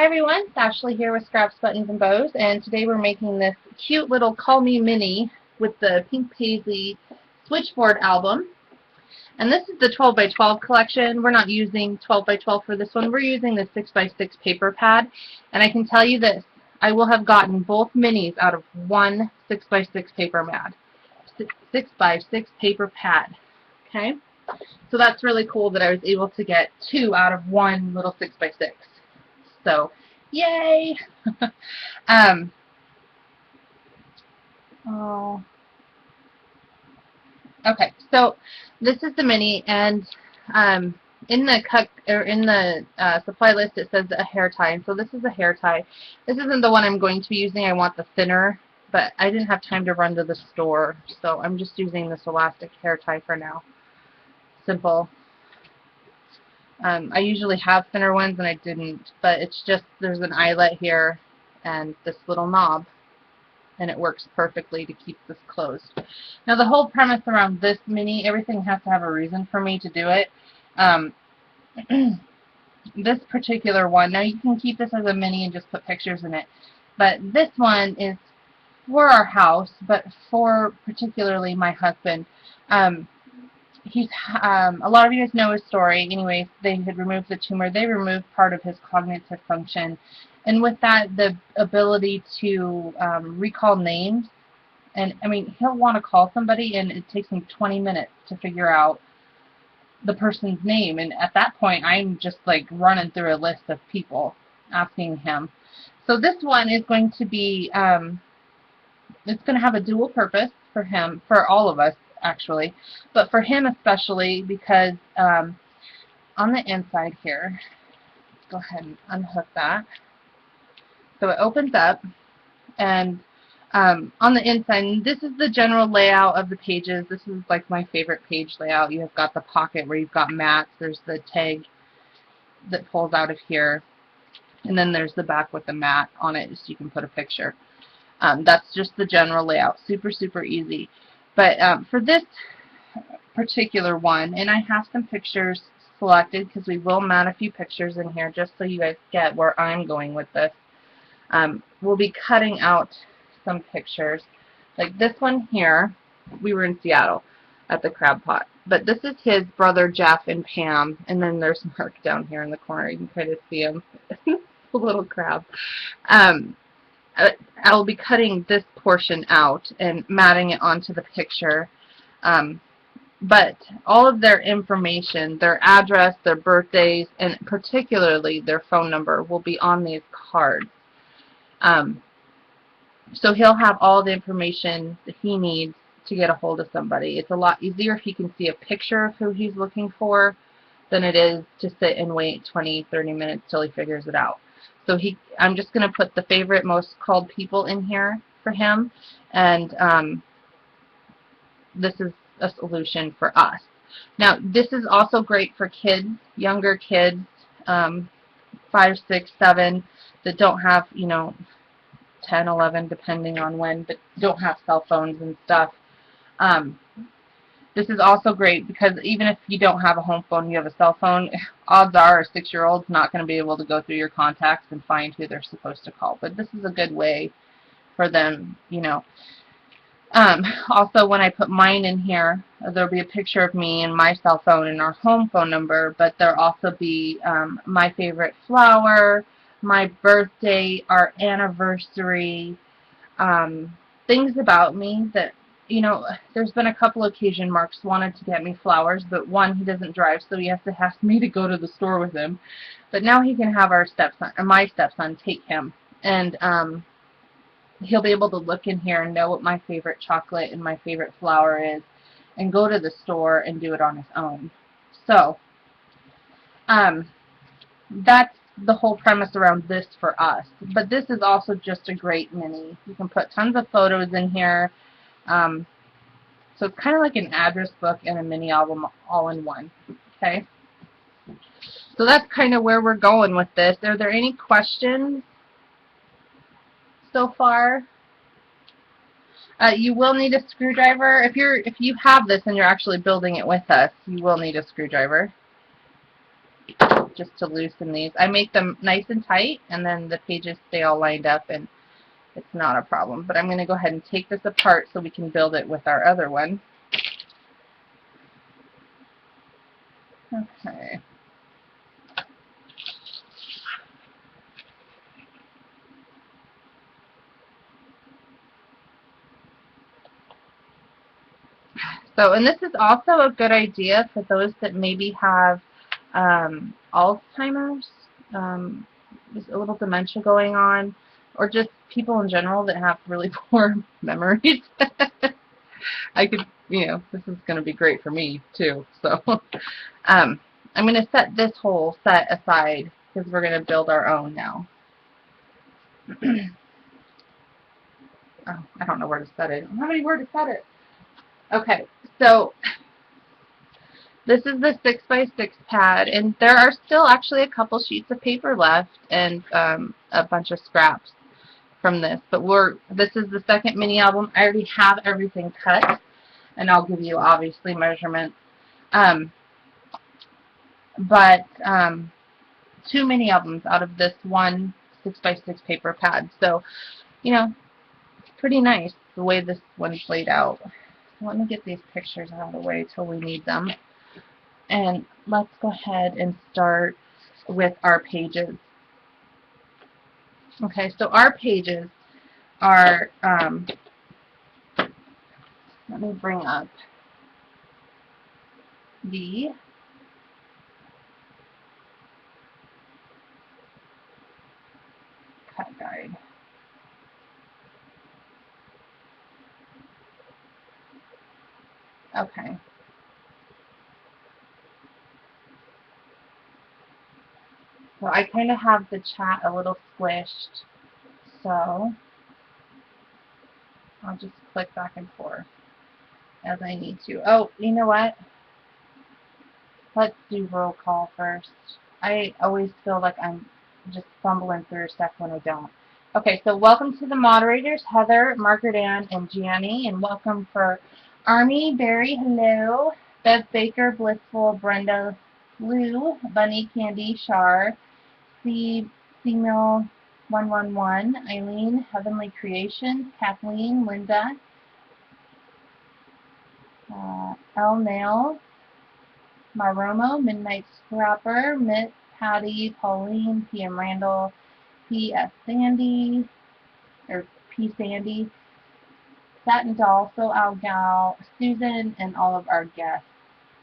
Hi everyone, it's Ashley here with Scraps, Buttons, and Bows, and today we're making this cute little Call Me Mini with the Pink Paisley Switchboard album. And this is the 12 by 12 collection. We're not using 12 by 12 for this one. We're using the 6 by 6 paper pad. And I can tell you this, I will have gotten both minis out of one 6 by 6 paper pad. 6 by 6 paper pad. Okay? So that's really cool that I was able to get two out of one little 6 by 6. So, yay! Oh. Okay, so this is the mini, and in the supply list it says a hair tie, and so this is a hair tie. This isn't the one I'm going to be using. I want the thinner, but I didn't have time to run to the store, so I'm just using this elastic hair tie for now. Simple. I usually have thinner ones, and I didn't, but it's just there's an eyelet here and this little knob, and it works perfectly to keep this closed. Now the whole premise around this mini, everything has to have a reason for me to do it. This particular one, now you can keep this as a mini and just put pictures in it, but this one is for our house, but for particularly my husband. A lot of you guys know his story. Anyways, they had removed the tumor. They removed part of his cognitive function, and with that, the ability to recall names. And I mean, he'll want to call somebody, and it takes him 20 minutes to figure out the person's name. And at that point, I'm just like running through a list of people asking him. So this one is going to be, it's going to have a dual purpose for him, for all of us actually, but for him especially because on the inside here, let's go ahead and unhook that. So it opens up, and on the inside, and this is the general layout of the pages. This is like my favorite page layout. You have got the pocket where you've got mats. There's the tag that pulls out of here, and then there's the back with the mat on it so you can put a picture. That's just the general layout. Super, super easy. But for this particular one, and I have some pictures selected because we will mat a few pictures in here just so you guys get where I'm going with this. We'll be cutting out some pictures. Like this one here, we were in Seattle at the Crab Pot. But this is his brother Jeff and Pam, and then there's Mark down here in the corner. You can kind of see him. A little crab. I'll be cutting this portion out and matting it onto the picture. But all of their information, their address, their birthdays, and particularly their phone number will be on these cards. So he'll have all the information that he needs to get a hold of somebody. It's a lot easier if he can see a picture of who he's looking for than it is to sit and wait 20, 30 minutes till he figures it out. So I'm just going to put the favorite, most called people in here for him, and this is a solution for us. Now, this is also great for kids, younger kids, 5, 6, 7, that don't have, 10, 11, depending on when, but don't have cell phones and stuff. This is also great because even if you don't have a home phone, you have a cell phone, odds are a 6-year-old's not going to be able to go through your contacts and find who they're supposed to call. But this is a good way for them, Also, when I put mine in here, there'll be a picture of me and my cell phone and our home phone number, but there'll also be my favorite flower, my birthday, our anniversary, things about me that, there's been a couple occasions Mark's wanted to get me flowers, but one, he doesn't drive, so he has to ask me to go to the store with him. But now he can have our stepson, or my stepson, take him, and he'll be able to look in here and know what my favorite chocolate and my favorite flower is, and go to the store and do it on his own. So that's the whole premise around this for us. But this is also just a great mini. You can put tons of photos in here. So it's kind of like an address book and a mini album all in one. Okay? So that's kind of where we're going with this. Are there any questions so far? You will need a screwdriver. If you have this and you're actually building it with us, you will need a screwdriver. just to loosen these. I make them nice and tight, and then the pages stay all lined up, and it's not a problem. But I'm going to go ahead and take this apart so we can build it with our other one. Okay. So, and this is also a good idea for those that maybe have Alzheimer's, there's a little dementia going on, or just people in general that have really poor memories. I could, this is going to be great for me too. So, I'm going to set this whole set aside because we're going to build our own now. Oh, I don't know where to set it. I don't have anywhere to set it. Okay, so this is the 6x6 pad, and there are still actually a couple sheets of paper left and a bunch of scraps from this. But this is the second mini album. I already have everything cut, and I'll give you obviously measurements. But 2 mini albums out of this one 6x6 paper pad. So, pretty nice the way this one's laid out. Let me get these pictures out of the way till we need them. And let's go ahead and start with our pages. Okay, so our pages are, let me bring up the cut guide. Okay. So I kind of have the chat a little squished, so I'll just click back and forth as I need to. Oh, you know what? Let's do roll call first. I always feel like I'm just fumbling through stuff when I don't. Okay, so welcome to the moderators, Heather, Margaret Ann, and Gianni, and welcome for Army, Barry, hello, Bev Baker, Blissful, Brenda, Lou, Bunny, Candy, Shar, C-Mill 111, Eileen, Heavenly Creations, Kathleen, Linda, El Nail, Maromo, Midnight Scrapper, Mitt, Patty, Pauline, PM Randall, P.S. Sandy, or P. Sandy, Satin Doll, So Al Gal, Susan, and all of our guests.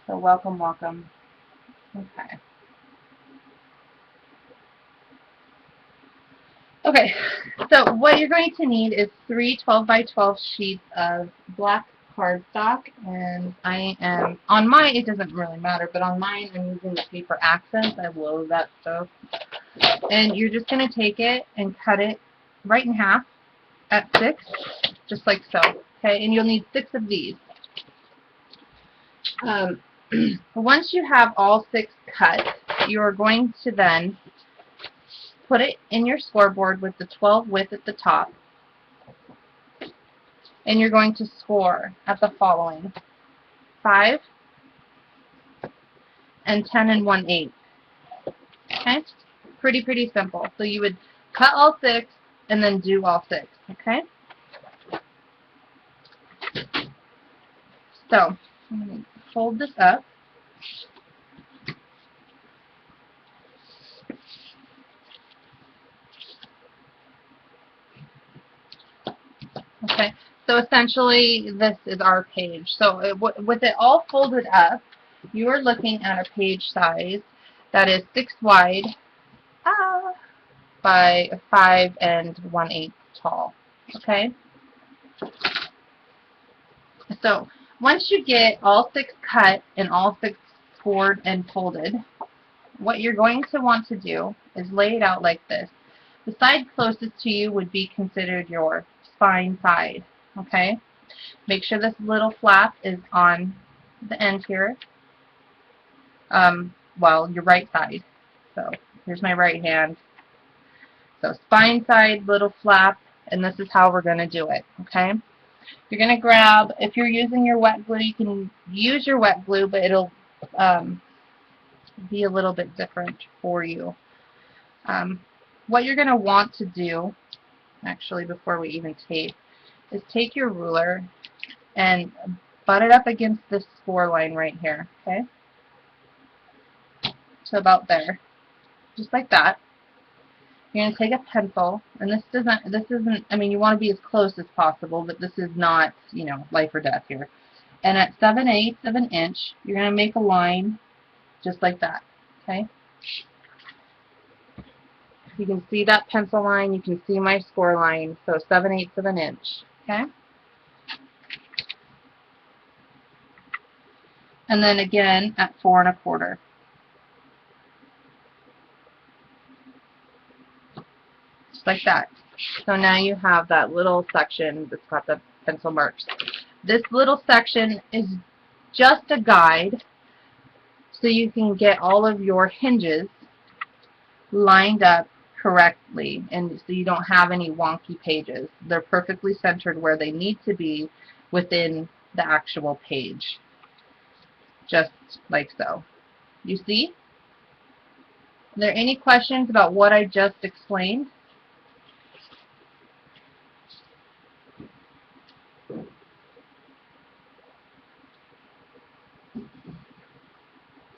So welcome, welcome. Okay. Okay, so what you're going to need is 3 12x12 sheets of black cardstock, and I am, on mine, it doesn't really matter, but on mine I'm using the paper accents. I love that stuff. And you're just going to take it and cut it right in half at 6, just like so. Okay, and you'll need 6 of these. Once you have all 6 cut, you're going to then put it in your scoreboard with the 12 width at the top, and you're going to score at the following: 5 and 10 and 1/8. Okay, pretty simple. So you would cut all 6 and then do all 6. Okay. So I'm going to fold this up. Okay, so essentially this is our page. So with it all folded up, you are looking at a page size that is 6 wide by 5 and 1/8 tall. Okay, so once you get all 6 cut and all 6 scored and folded, what you're going to want to do is lay it out like this. The side closest to you would be considered your spine side. Okay, make sure this little flap is on the end here. Well, your right side. So here's my right hand. So spine side, little flap, and this is how we're going to do it. Okay, you're going to grab, if you're using your wet glue, you can use your wet glue, but it'll be a little bit different for you. What you're going to want to do, actually before we even tape, is take your ruler and butt it up against this score line right here, okay? So about there, just like that. You're going to take a pencil, and this isn't, I mean, you want to be as close as possible, but this is not, you know, life or death here. And at 7/8 of an inch, you're going to make a line just like that, okay? You can see that pencil line, you can see my score line, so 7/8 of an inch, okay? And then again at 4 1/4. Just like that. So now you have that little section that's got the pencil marks. This little section is just a guide so you can get all of your hinges lined up correctly, and so you don't have any wonky pages. They're perfectly centered where they need to be within the actual page, just like so. You see? Are there any questions about what I just explained?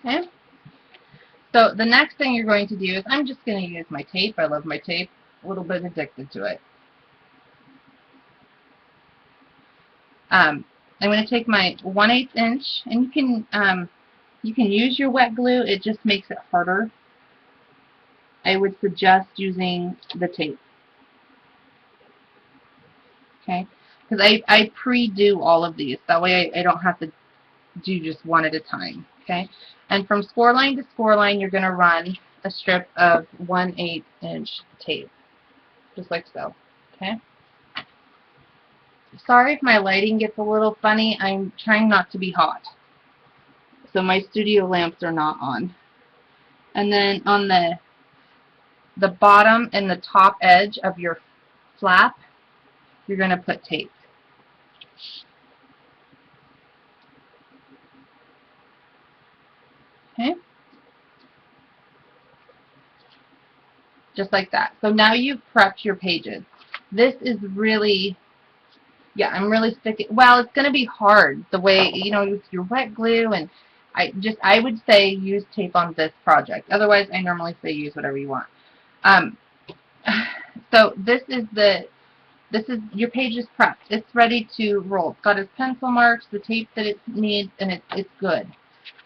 Okay. So the next thing you're going to do is, I'm just going to use my tape. I love my tape. A little bit addicted to it. I'm going to take my 1/8 inch, and you can use your wet glue. It just makes it harder. I would suggest using the tape. Okay, because I pre-do all of these. That way I don't have to do just one at a time. Okay, and from score line to score line, you're going to run a strip of 1/8 inch tape, just like so. Okay. Sorry if my lighting gets a little funny. I'm trying not to be hot, so my studio lamps are not on. And then on the bottom and the top edge of your flap, you're going to put tape. Okay? Just like that. So now you've prepped your pages. This is really, yeah, I'm really sticking, well, it's going to be hard the way, you know, with your wet glue, and I would say use tape on this project. Otherwise, I normally say use whatever you want. So this is your page is prepped. It's ready to roll. It's got its pencil marks, the tape that it needs, and it's good.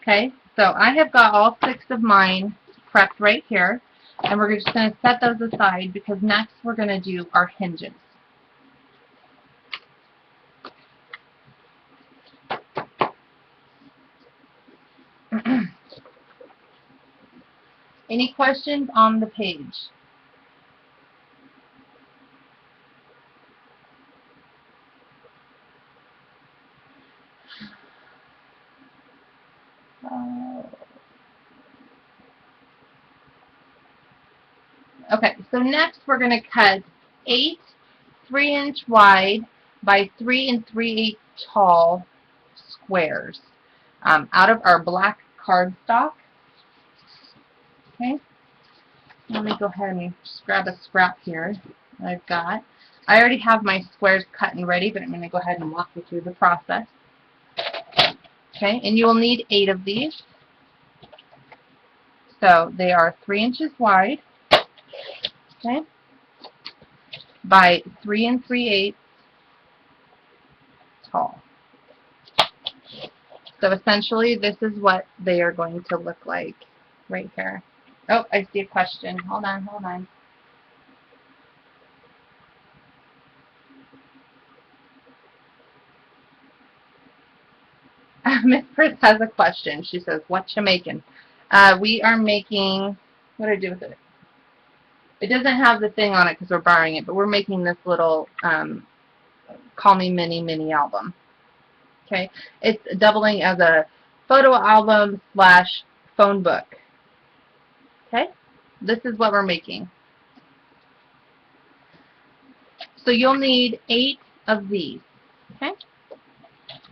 Okay, so I have got all 6 of mine prepped right here, and we're just going to set those aside because next we're going to do our hinges. Any questions on the page? Okay, so next we're going to cut 8 3-inch wide by 3 3/8 tall squares out of our black cardstock. Okay, let me go ahead and just grab a scrap here that I've got. I already have my squares cut and ready, but I'm going to go ahead and walk you through the process. Okay, and you will need 8 of these. So they are 3 inches wide, okay, by 3 3/8 tall. So essentially, this is what they are going to look like right here. Oh, I see a question. Hold on, hold on. Miss Chris has a question. She says, what you making? We are making, what do I do with it? It doesn't have the thing on it because we're borrowing it, but we're making this little Call Me Mini mini album. Okay, it's doubling as a photo album / phone book. Okay, this is what we're making. So you'll need 8 of these. Okay,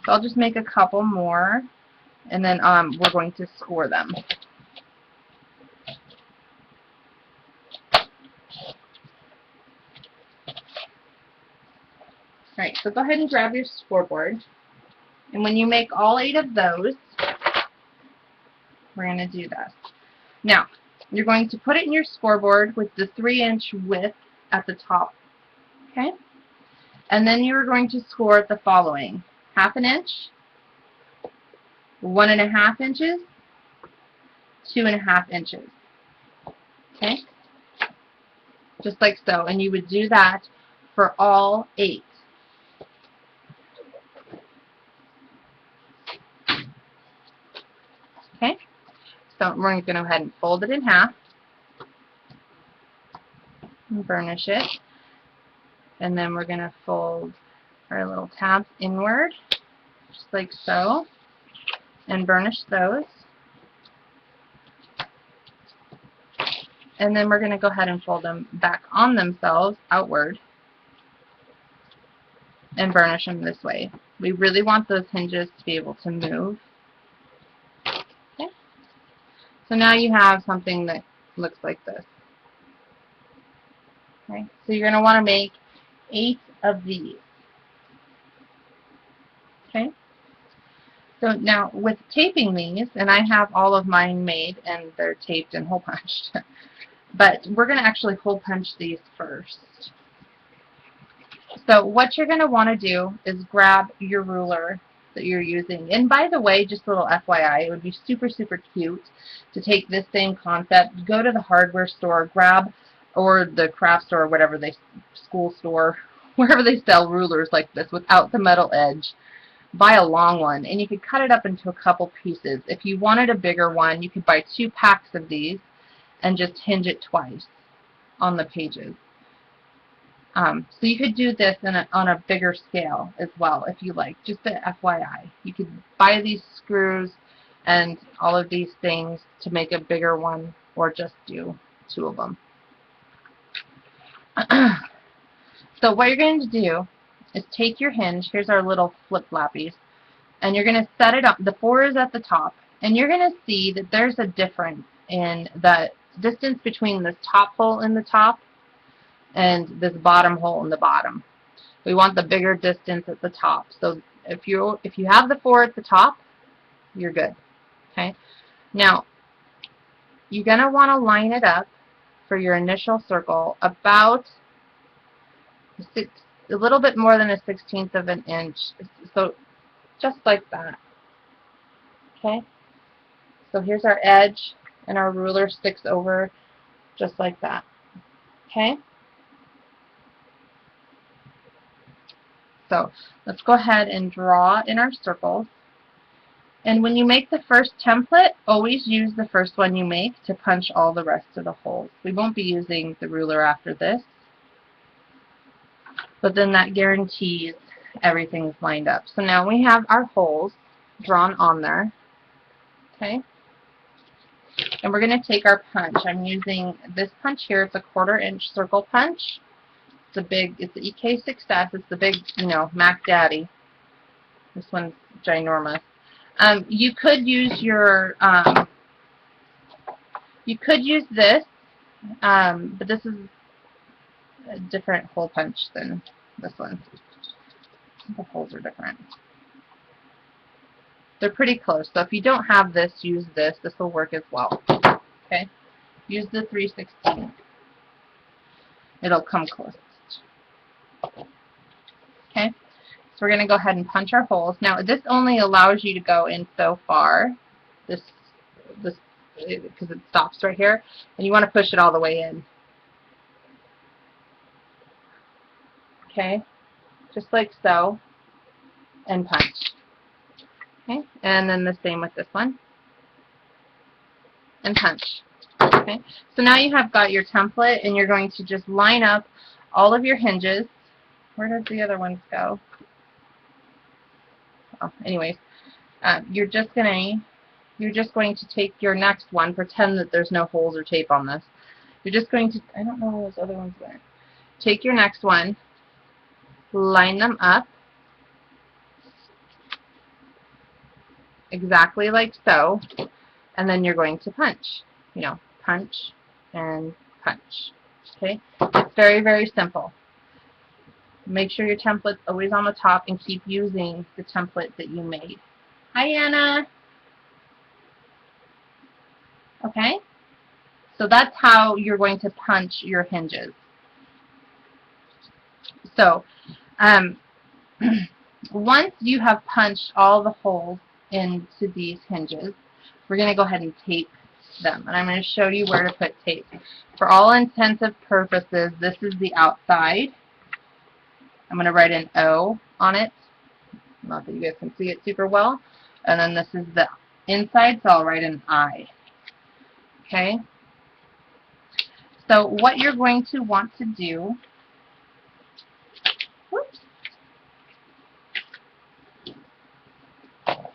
so I'll just make a couple more, and then we're going to score them. Alright, so go ahead and grab your scoreboard. And when you make all 8 of those, we're going to do this. Now, you're going to put it in your scoreboard with the 3-inch width at the top. Okay? And then you're going to score the following: 1/2 inch, 1.5 inches, 2.5 inches. Okay? Just like so. And you would do that for all 8. Okay? So we're going to go ahead and fold it in half and burnish it. And then we're going to fold our little tabs inward, just like so, and burnish those. And then we're going to go ahead and fold them back on themselves, outward, and burnish them this way. We really want those hinges to be able to move. Okay. So now you have something that looks like this. Okay. So you're going to want to make 8 of these. Okay. So now with taping these, and I have all of mine made and they're taped and hole punched, but we're going to actually hole punch these first. So what you're going to want to do is grab your ruler that you're using. And by the way, just a little FYI, it would be super, super cute to take this same concept, go to the hardware store, grab, or the craft store, or whatever school store, wherever they sell rulers like this without the metal edge. Buy a long one, and you could cut it up into a couple pieces. If you wanted a bigger one, you could buy 2 packs of these and just hinge it twice on the pages. So you could do this on a bigger scale as well if you like, just a FYI. You could buy these screws and all of these things to make a bigger one, or just do 2 of them. So what you're going to do is take your hinge, here's our little flip-floppies, and you're going to set it up. The 4 is at the top, and you're going to see that there's a difference in the distance between this top hole in the top and this bottom hole in the bottom. We want the bigger distance at the top. So if you have the 4 at the top, you're good. Okay. Now you're going to want to line it up for your initial circle about a little bit more than a 1/16 of an inch. So just like that. Okay. So here's our edge, and our ruler sticks over just like that. Okay. So let's go ahead and draw in our circles. And when you make the first template, always use the first one you make to punch all the rest of the holes. We won't be using the ruler after this, but then that guarantees everything's lined up. So now we have our holes drawn on there. Okay. And we're going to take our punch. I'm using this punch here. It's a 1/4 inch circle punch. It's the EK Success. It's the big, Mac Daddy. This one's ginormous. You could use your, this, but this is a different hole punch than this one. The holes are different. They're pretty close. So if you don't have this, use this. This will work as well. Okay. Use the 3/16. It'll come close. Okay, so we're going to go ahead and punch our holes. Now this only allows you to go in so far, this because it stops right here, and you want to push it all the way in. Okay, just like so, and punch. Okay, and then the same with this one, and punch. Okay, so now you have got your template, and you're going to just line up all of your hinges. Where did the other ones go? Oh, anyways, you're just going to take your next one. Pretend that there's no holes or tape on this. You're just going to, I don't know where those other ones went. Take your next one, line them up exactly like so, and then you're going to punch. Punch and punch. Okay, it's very, very simple. Make sure your template's always on the top and keep using the template that you made. Hi, Anna. Okay? So that's how you're going to punch your hinges. So once you have punched all the holes into these hinges, we're going to go ahead and tape them. And I'm going to show you where to put tape. For all intensive purposes, this is the outside. I'm going to write an O on it. Not that you guys can see it super well. And then this is the inside, so I'll write an I. Okay? So what you're going to want to do, whoops,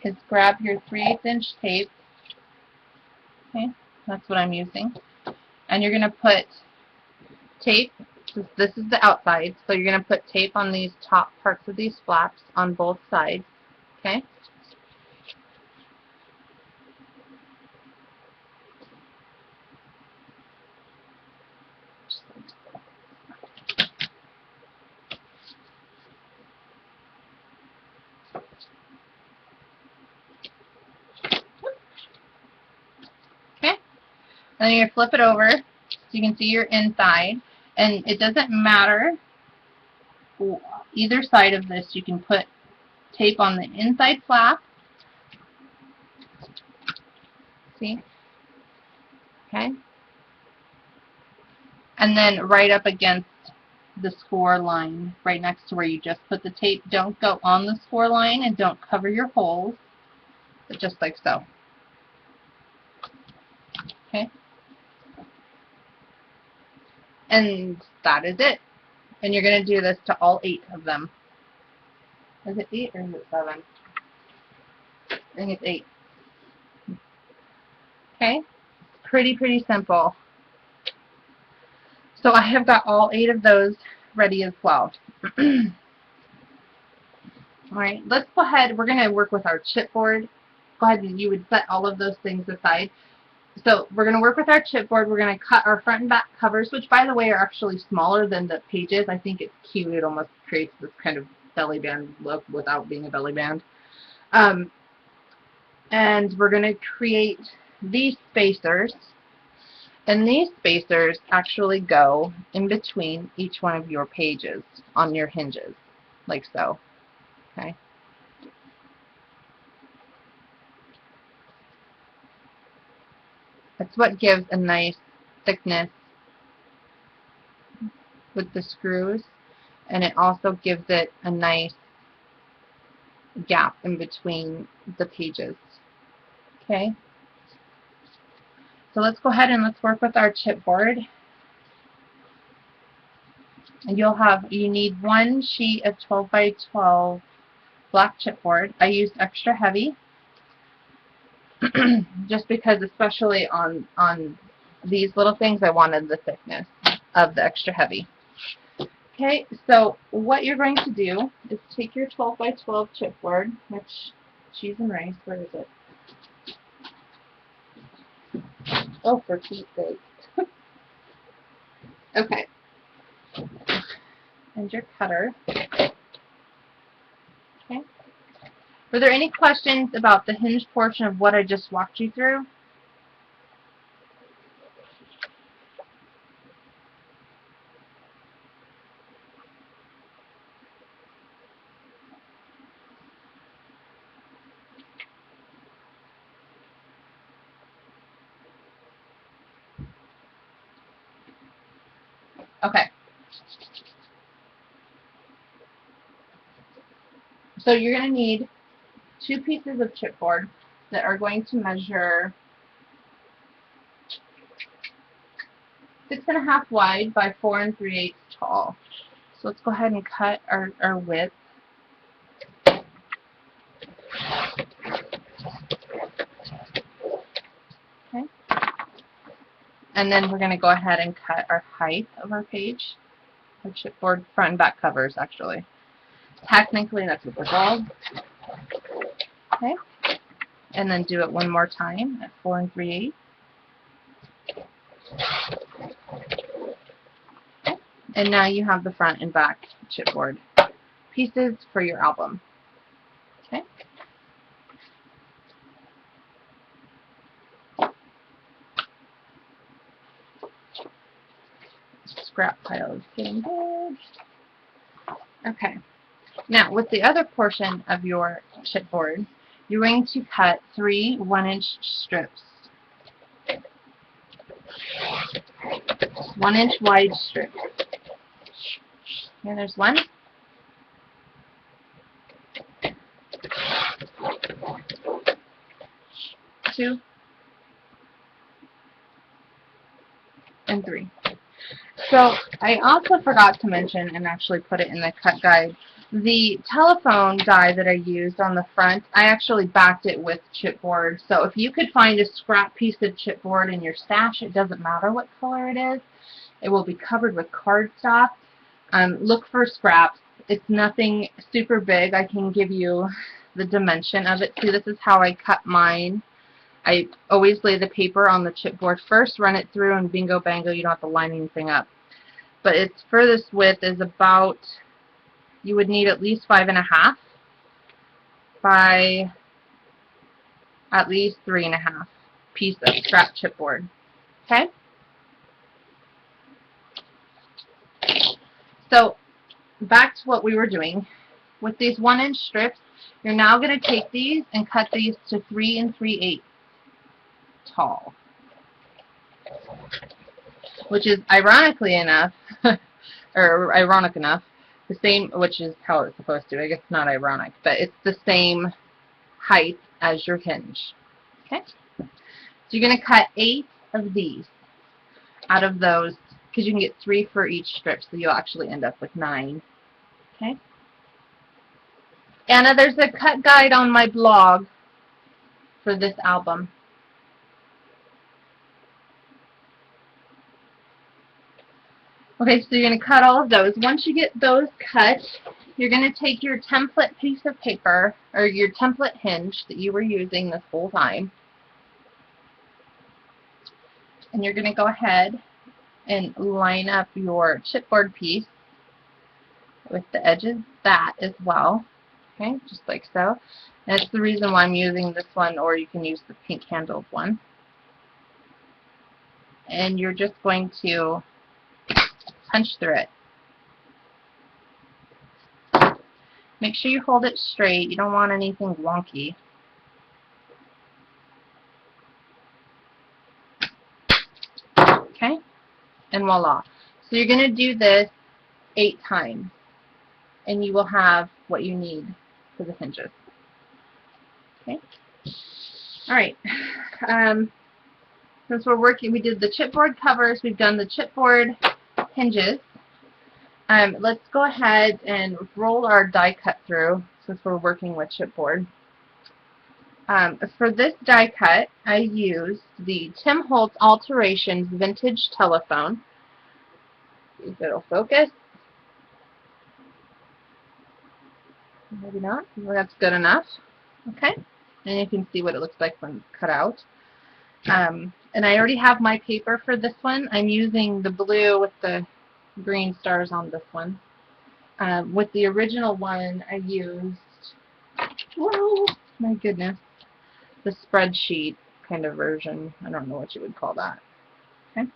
is grab your 3/8" tape. Okay? That's what I'm using. And you're going to put tape. This is the outside, so you're going to put tape on these top parts of these flaps on both sides. Okay? Okay? Then you're going to flip it over so you can see your inside. And it doesn't matter either side of this. You can put tape on the inside flap. See? Okay? And then right up against the score line, right next to where you just put the tape. Don't go on the score line and don't cover your holes, but just like so. Okay? And that is it. And you're going to do this to all 8 of them. Is it 8 or is it 7? I think it's 8. Okay? Pretty simple. So I have got all 8 of those ready as well. Alright, let's go ahead. We're going to work with our chipboard. Go ahead and you would set all of those things aside. So we're going to work with our chipboard. We're going to cut our front and back covers, which by the way are actually smaller than the pages. I think it's cute. It almost creates this kind of belly band look without being a belly band. And we're going to create these spacers. And these spacers actually go in between each one of your pages on your hinges, like so. Okay. That's what gives a nice thickness with the screws, and it also gives it a nice gap in between the pages. Okay. So let's go ahead and let's work with our chipboard. And you need 1 sheet of 12 by 12 black chipboard. I used extra heavy just because, especially on these little things, I wanted the thickness of the extra heavy. Okay, so what you're going to do is take your 12 by 12 chipboard, which cheese and rice, where is it? Oh, for Pete's sake. Okay. And your cutter. Okay. Were there any questions about the hinge portion of what I just walked you through? Okay. So you're going to need 2 pieces of chipboard that are going to measure 6.5 wide by 4 3/8 tall. So let's go ahead and cut our width. Okay. And then we're going to go ahead and cut our height of our page. Our chipboard front and back covers, actually. Technically, that's what they're called. Okay. And then do it one more time at 4 3/8. Okay. And now you have the front and back chipboard pieces for your album. Okay. Scrap pile is getting big. Okay. Now, with the other portion of your chipboard, you're going to cut 3 1-inch strips. 1-inch wide strips. Here, there's one. 2. And 3. So I also forgot to mention, and actually put it in the cut guide, the telephone die that I used on the front, I actually backed it with chipboard. So if you could find a scrap piece of chipboard in your stash, it doesn't matter what color it is, it will be covered with cardstock. Look for scraps. It's nothing super big. I can give you the dimension of it. See, this is how I cut mine. I always lay the paper on the chipboard first, run it through, and bingo bango, you don't have to line anything up. But its furthest width is about, you would need at least 5.5 by at least 3.5 piece of scrap chipboard. Okay? So back to what we were doing. With these 1-inch strips, you're now going to take these and cut these to 3 3/8 tall. Which is ironically enough, or ironic enough, the same, which is how it's supposed to. I guess it's not ironic, but it's the same height as your hinge. Okay? So you're going to cut 8 of these out of those, because you can get 3 for each strip, so you'll actually end up with 9. Okay? Anna, there's a cut guide on my blog for this album. Okay, so you're going to cut all of those. Once you get those cut, you're going to take your template piece of paper, or your template hinge that you were using this whole time, and you're going to go ahead and line up your chipboard piece with the edges of that as well. Okay, just like so. And that's the reason why I'm using this one, or you can use the pink handled one. And you're just going to punch through it. Make sure you hold it straight. You don't want anything wonky. Okay? And voila. So you're going to do this 8 times. And you will have what you need for the hinges. Okay? Alright. Since we're working, we did the chipboard covers, we've done the chipboard hinges. Let's go ahead and roll our die cut through since we're working with chipboard. For this die cut, I used the Tim Holtz Alterations Vintage Telephone. See if it'll focus. Maybe not. Well, that's good enough. Okay. And you can see what it looks like when cut out. And I already have my paper for this one. I'm using the blue with the green stars on this one. With the original one, I used, whoa, my goodness, the spreadsheet kind of version. I don't know what you would call that. Okay.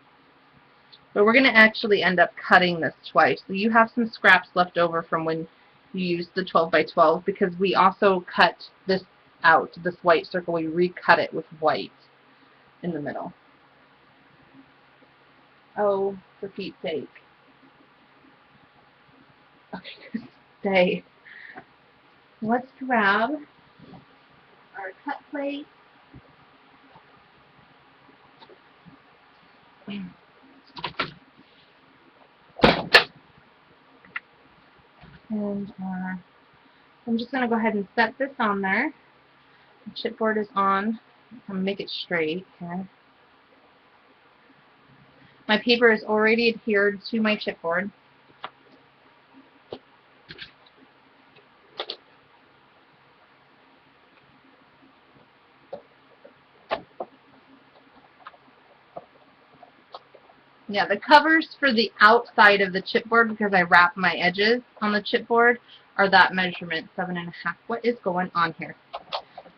But we're going to actually end up cutting this twice. So you have some scraps left over from when you used the 12 by 12, because we also cut this out, this white circle. We recut it with white in the middle. Oh, for Pete's sake. Okay, stay. Let's grab our cut plate. And I'm just going to go ahead and set this on there. The chipboard is on. I'm going to make it straight. Okay. My paper is already adhered to my chipboard. Yeah, the covers for the outside of the chipboard, because I wrap my edges on the chipboard, are that measurement, 7.5. What is going on here?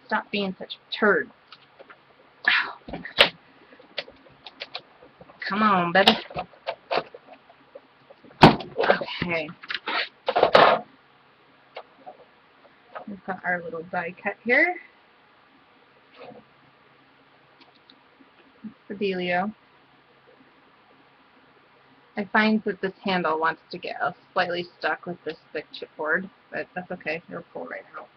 Stop being such a turd. Come on, baby. Okay. We've got our little die cut here. Fidelio. I find that this handle wants to get slightly stuck with this thick chipboard, but that's okay. It'll pull right out.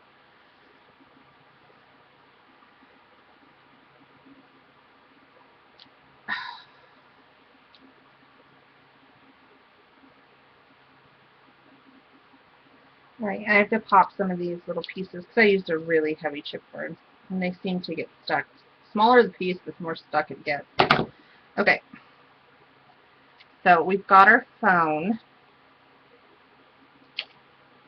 Right, I have to pop some of these little pieces because I used a really heavy chipboard, and they seem to get stuck. The smaller the piece, the more stuck it gets. Okay, so we've got our phone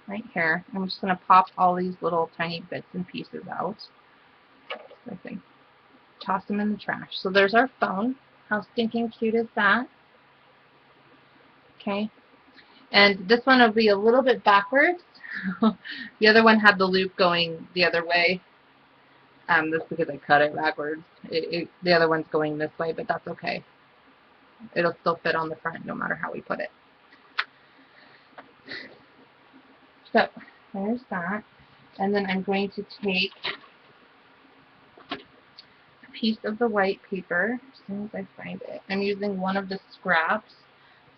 right here. I'm just going to pop all these little tiny bits and pieces out. I think toss them in the trash. So there's our phone. How stinking cute is that? Okay, and this one will be a little bit backwards. The other one had the loop going the other way. That's because I cut it backwards. The other one's going this way, but that's okay. It'll still fit on the front no matter how we put it. So there's that. And then I'm going to take a piece of the white paper as soon as I find it. I'm using one of the scraps.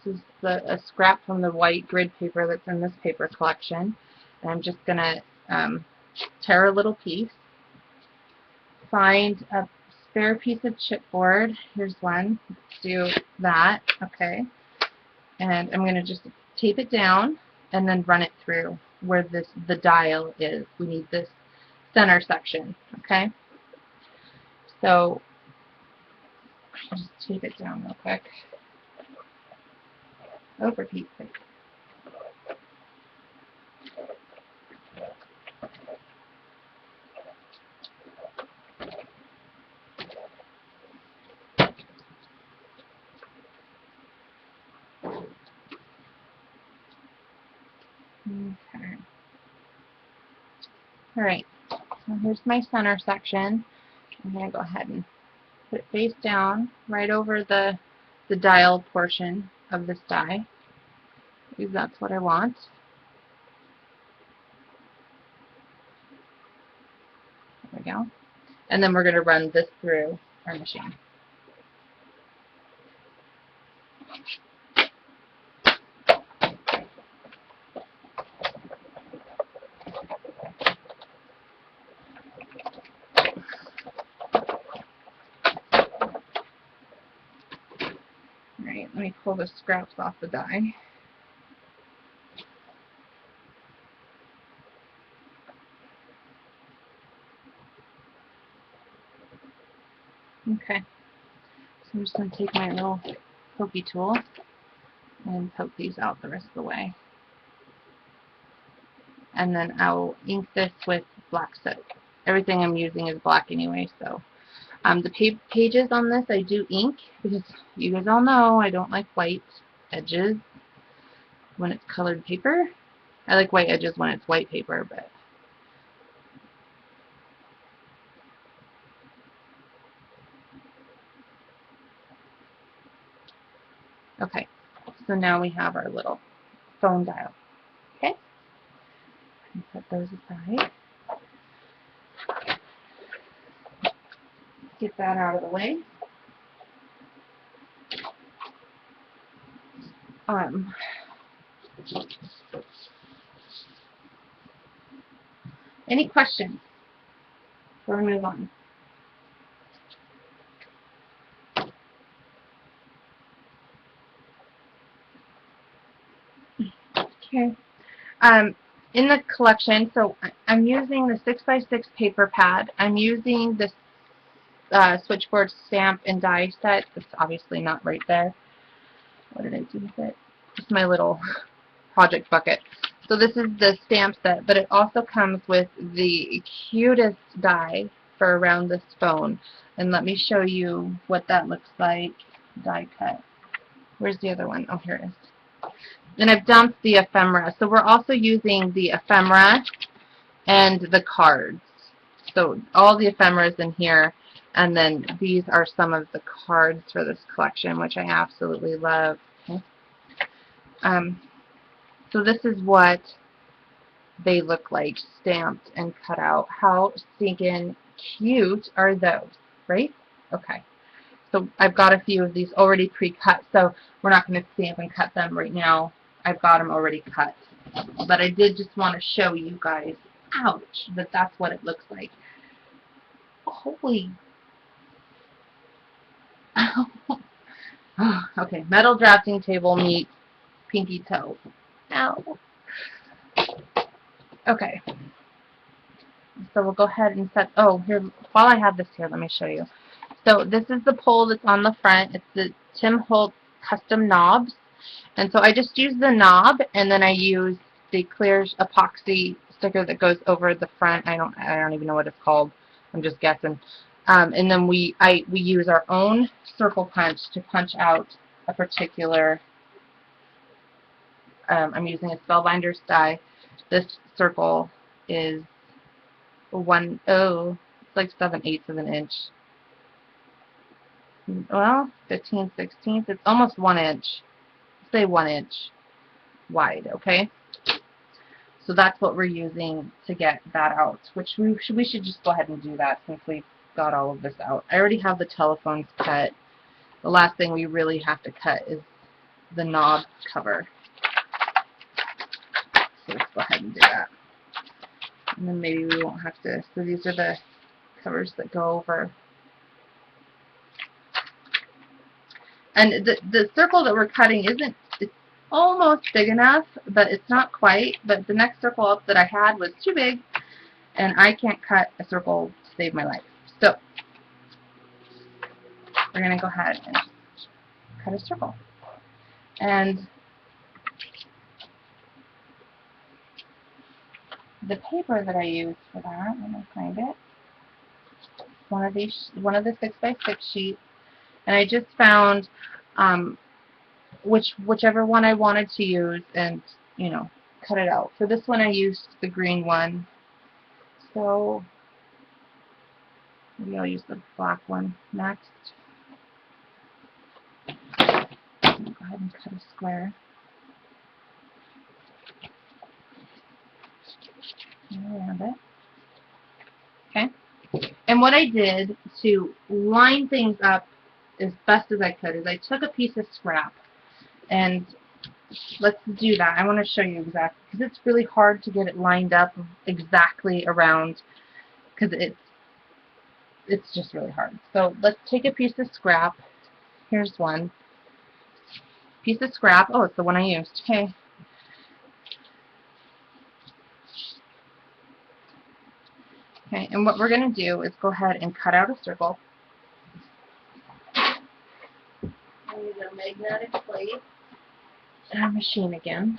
This is a scrap from the white grid paper that's in this paper collection. And I'm just going to tear a little piece. Find a spare piece of chipboard. Here's one. Let's do that. Okay. And I'm going to just tape it down and then run it through where the dial is. We need this center section. Okay. So I'll just tape it down real quick. Oh, for Pete's sake. Okay. Alright, so here's my center section. I'm going to go ahead and put it face down right over the dial portion of this die, because that's what I want. There we go. And then we're going to run this through our machine. Alright, let me pull the scraps off the die. Okay, so I'm just going to take my little pokey tool and poke these out the rest of the way. And then I'll ink this with black soap. Everything I'm using is black anyway, so the pages on this I do ink because you guys all know I don't like white edges when it's colored paper. I like white edges when it's white paper, but okay. So now we have our little phone dial. Okay, put those aside. Get that out of the way. Any questions before we move on? Okay. In the collection, so I'm using the 6x6 paper pad. I'm using this switchboard stamp and die set. It's obviously not right there. What did I do with it? Just my little project bucket. So this is the stamp set, but it also comes with the cutest die for around this phone. And let me show you what that looks like die cut. Where's the other one? Oh, here it is. And I've dumped the ephemera. So we're also using the ephemera and the cards. So all the ephemera is in here, and then these are some of the cards for this collection, which I absolutely love. Okay. So this is what they look like, stamped and cut out. How stinking cute are those, right? Okay. So I've got a few of these already pre-cut, so we're not going to stamp and cut them right now. I've got them already cut. But I did just want to show you guys, ouch, that that's what it looks like. Holy. Okay, metal drafting table meets pinky toe. Ow. Okay. So we'll go ahead and set, oh, here, while I have this here, let me show you. So this is the pole that's on the front. It's the Tim Holtz custom knobs. And so I just use the knob, and then I use the clear epoxy sticker that goes over the front. I don't even know what it's called. I'm just guessing. And then we use our own circle punch to punch out a particular, I'm using a Spellbinders die. This circle is it's like 7/8 of an inch. Well, 15/16. It's almost 1 inch. Say 1 inch wide, okay? So that's what we're using to get that out, which we should just go ahead and do that since we've got all of this out. I already have the telephones cut. The last thing we really have to cut is the knob cover. So let's go ahead and do that. And then maybe we won't have to, so these are the covers that go over. And the circle that we're cutting it's almost big enough, but it's not quite. But the next circle up that I had was too big, and I can't cut a circle to save my life. So we're going to go ahead and cut a circle. And the paper that I used for that, let me find it. One of the 6x6 sheets, and I just found whichever one I wanted to use, and cut it out. For this one, I used the green one. So maybe I'll use the black one next. Go ahead and cut a square. Around it. Okay. And what I did to line things up as best as I could is I took a piece of scrap, and let's do that. I want to show you exactly, because it's really hard to get it lined up exactly around, because it's just really hard. So let's take a piece of scrap. Here's one. Piece of scrap. Oh, it's the one I used. Okay. Okay, and what we're going to do is go ahead and cut out a circle. I use a magnetic plate and our machine again.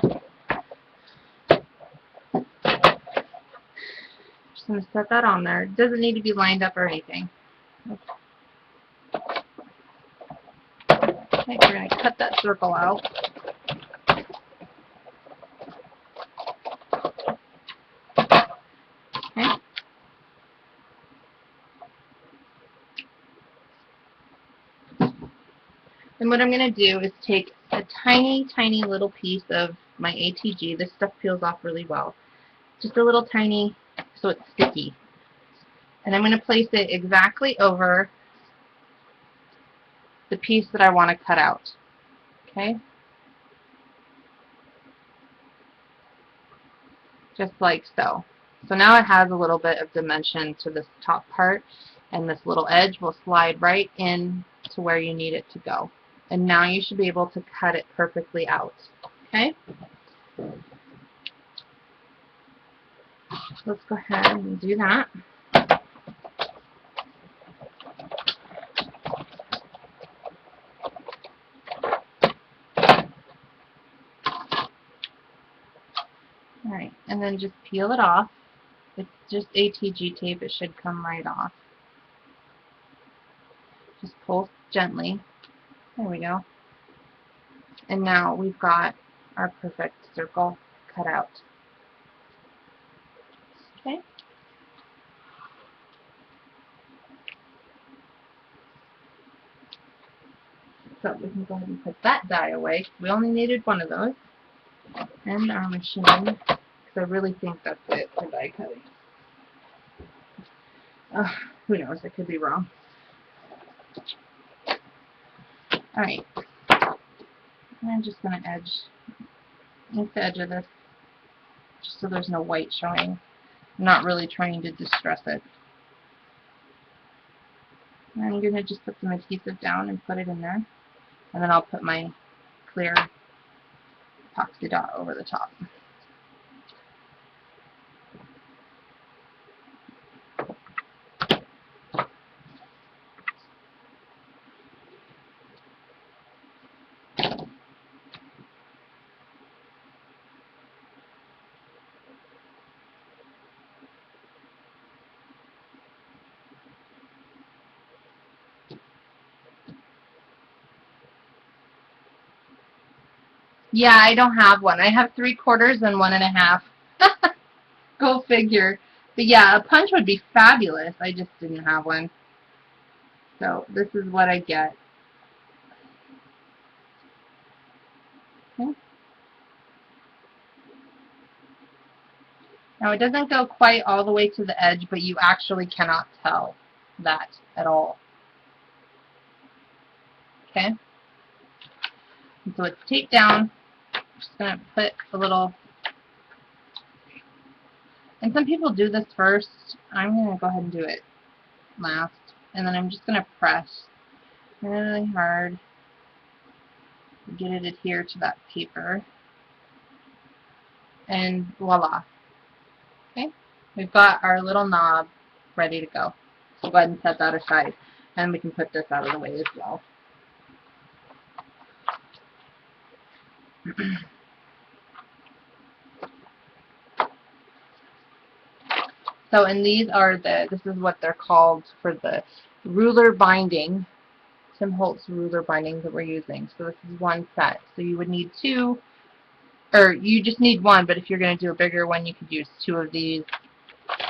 Just going to set that on there. It doesn't need to be lined up or anything. Okay, we're going to cut that circle out. Okay. And what I'm going to do is take a tiny, tiny little piece of my ATG. This stuff peels off really well. Just a little tiny, so it's sticky. And I'm going to place it exactly over the piece that I want to cut out. Okay? Just like so. So now it has a little bit of dimension to this top part, and this little edge will slide right in to where you need it to go. And now you should be able to cut it perfectly out. Okay? Let's go ahead and do that. Alright, and then just peel it off. It's just ATG tape, it should come right off. Just pull gently. There we go. And now we've got our perfect circle cut out. Okay. So we can go ahead and put that die away. We only needed one of those. And our machine, because I really think that's it for die cutting. Who knows, I could be wrong. Alright. I'm just going to ink the edge of this just so there's no white showing. I'm not really trying to distress it. And I'm going to just put some adhesive down and put it in there. And then I'll put my clear epoxy dot over the top. Yeah, I don't have one. I have 3/4 and 1 1/2. Go figure. But yeah, a punch would be fabulous. I just didn't have one. So this is what I get. Okay. Now it doesn't go quite all the way to the edge, but you actually cannot tell that at all. Okay? And so it's taped down. I'm just going to put a little, and some people do this first. I'm going to go ahead and do it last. And then I'm just going to press really hard to get it adhered to that paper. And voila. Okay? We've got our little knob ready to go. So go ahead and set that aside. And we can put this out of the way as well. So, and these are this is what they're called for the ruler binding, Tim Holtz ruler binding that we're using. So this is one set. So you would need two, or you just need one, but if you're going to do a bigger one, you could use two of these.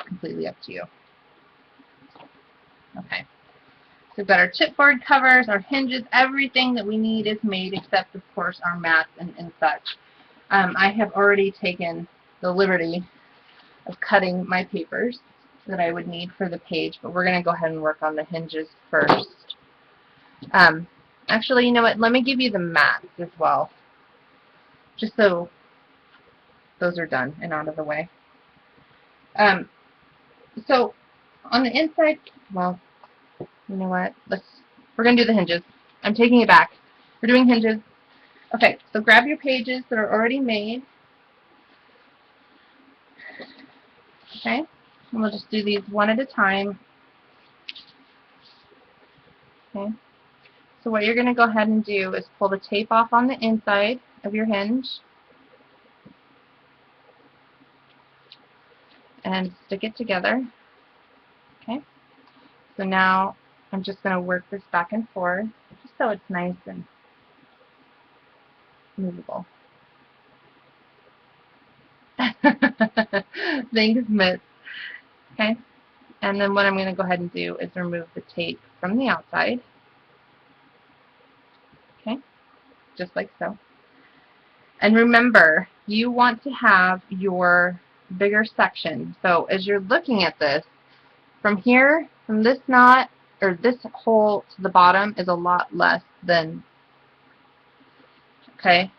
Completely up to you. Okay. So we've got our chipboard covers, our hinges, everything that we need is made except, of course, our mats and such. I have already taken the liberty of cutting my papers that I would need for the page, but we're going to go ahead and work on the hinges first. Actually, you know what? Let me give you the mats as well, just so those are done and out of the way. So on the inside, well, you know what? We're going to do the hinges. I'm taking it back. We're doing hinges. Okay, so grab your pages that are already made. Okay, and we'll just do these one at a time. Okay, so what you're going to go ahead and do is pull the tape off on the inside of your hinge and stick it together. Okay, so now I'm just going to work this back and forth just so it's nice and movable. Thanks, Miss. Okay, and then what I'm going to go ahead and do is remove the tape from the outside. Okay, just like so. And remember, you want to have your bigger section. So as you're looking at this, from here, from this knot, or this hole to the bottom is a lot less than, okay?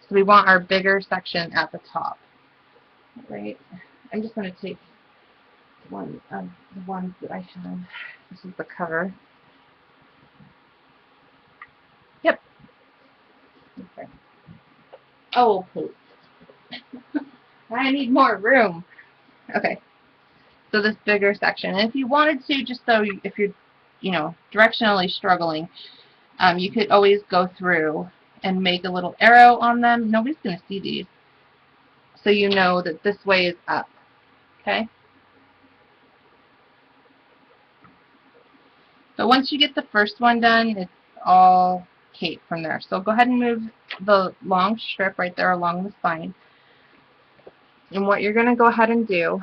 So we want our bigger section at the top, right? I'm just going to take one of the ones that I have. This is the cover. Yep. Okay. Oh, please. I need more room. Okay. So this bigger section. And if you wanted to, just so if you're, directionally struggling, you could always go through and make a little arrow on them. Nobody's going to see these. So you know that this way is up. Okay? But once you get the first one done, it's all cape from there. So go ahead and move the long strip right there along the spine. And what you're going to go ahead and do,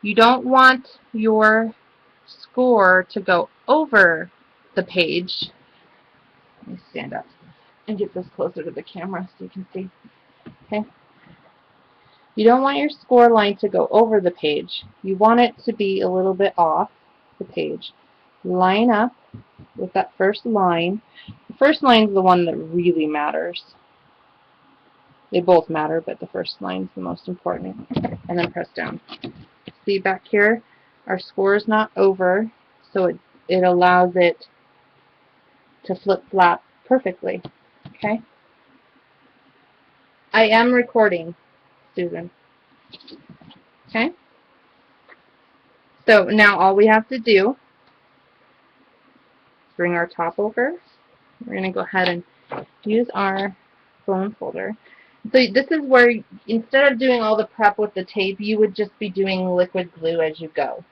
you don't want your score to go over the page. Let me stand up and get this closer to the camera so you can see. Okay. You don't want your score line to go over the page. You want it to be a little bit off the page. Line up with that first line. The first line is the one that really matters. They both matter, but the first line is the most important. And then press down. See back here, our score is not over, so it allows it to flip-flop perfectly. Okay? I am recording, Susan. Okay? So now all we have to do is bring our top over. We're going to go ahead and use our bone folder. So this is where, instead of doing all the prep with the tape, you would just be doing liquid glue as you go.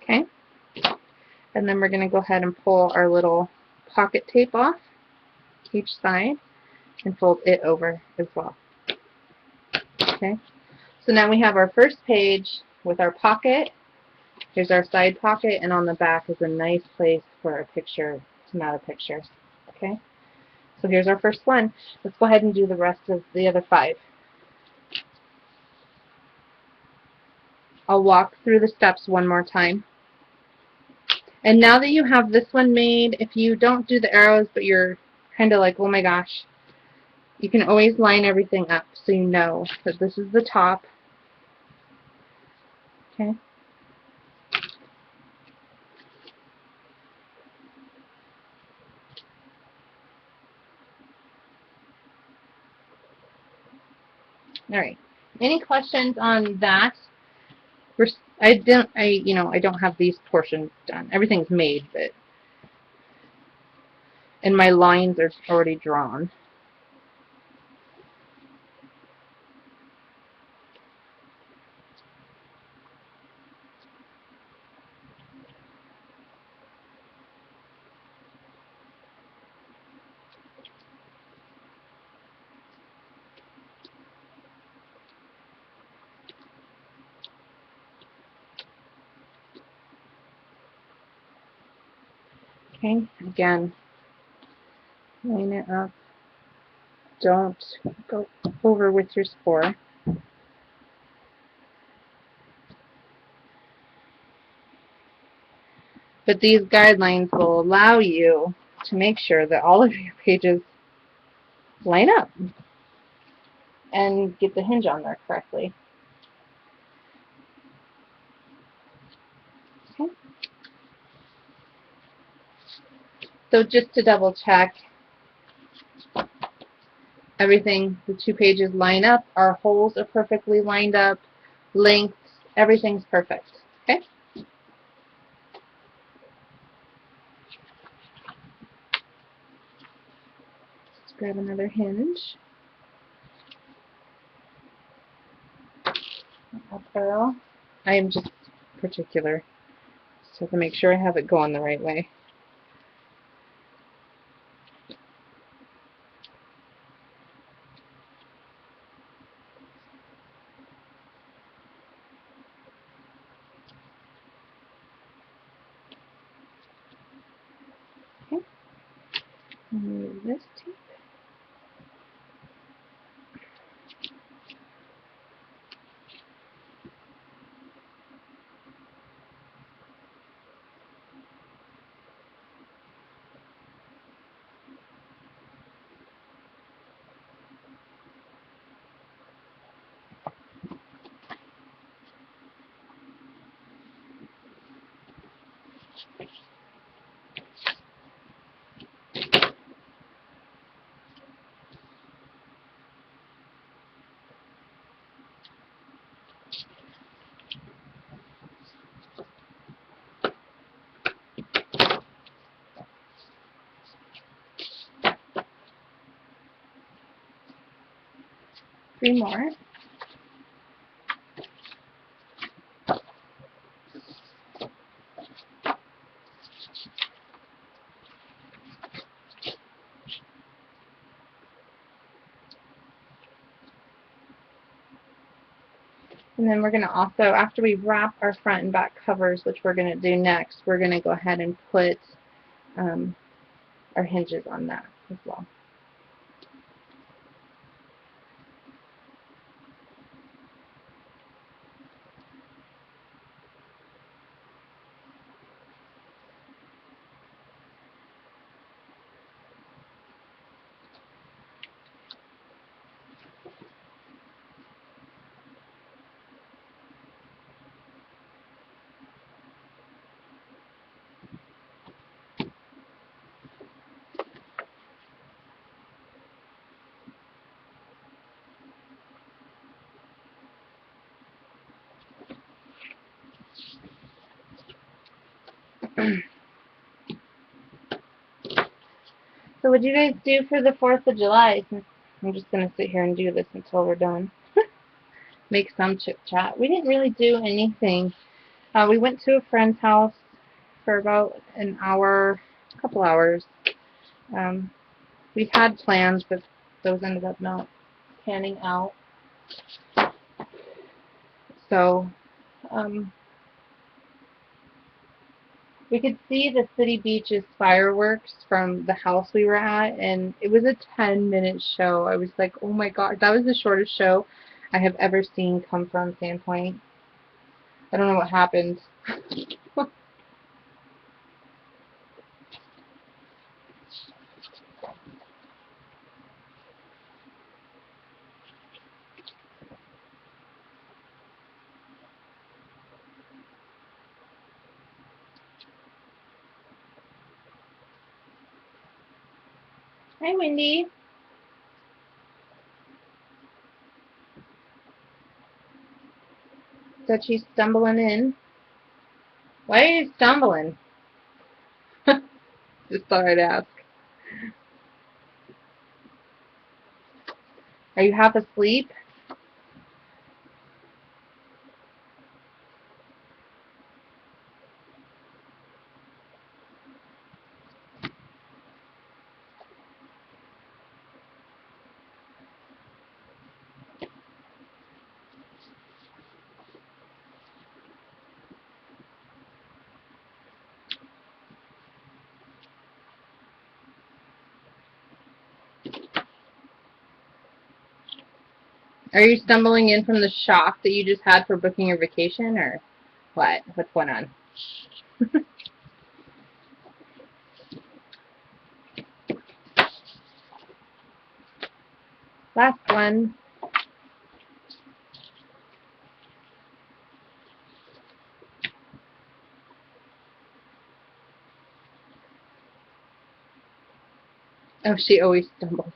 Okay? And then we're going to go ahead and pull our little pocket tape off each side and fold it over as well. Okay? So now we have our first page with our pocket. Here's our side pocket, and on the back is a nice place for our picture to mount a picture. Okay? So here's our first one. Let's go ahead and do the rest of the other 5. I'll walk through the steps one more time. And now that you have this one made, if you don't do the arrows but you're kind of like, oh my gosh, you can always line everything up so you know that this is the top. Okay. All right. Any questions on that? I don't have these portions done. Everything's made, but and my lines are already drawn. Okay. Again, line it up. Don't go over with your score. But these guidelines will allow you to make sure that all of your pages line up and get the hinge on there correctly. Okay. So just to double check, everything, the 2 pages line up, our holes are perfectly lined up, lengths, everything's perfect. Okay? Let's grab another hinge. A pearl. I am just particular, so to make sure I have it going the right way. Okay. Remove this tape. Three more. And then we're going to also, after we wrap our front and back covers, which we're going to do next, we're going to go ahead and put our hinges on that as well. So what do you guys do for the 4th of July? I'm just going to sit here and do this until we're done. Make some chit chat. We didn't really do anything. We went to a friend's house for about an hour, a couple hours. We had plans, but those ended up not panning out. So, we could see the City Beaches fireworks from the house we were at, and it was a 10-minute show. I was like, oh my god, that was the shortest show I have ever seen come from Sandpoint. I don't know what happened. Hi, Wendy. Said she's stumbling in. Why are you stumbling? Just thought I'd ask. Are you half asleep? Are you stumbling in from the shock that you just had for booking your vacation, or what? What's going on? Last one. Oh, she always stumbles.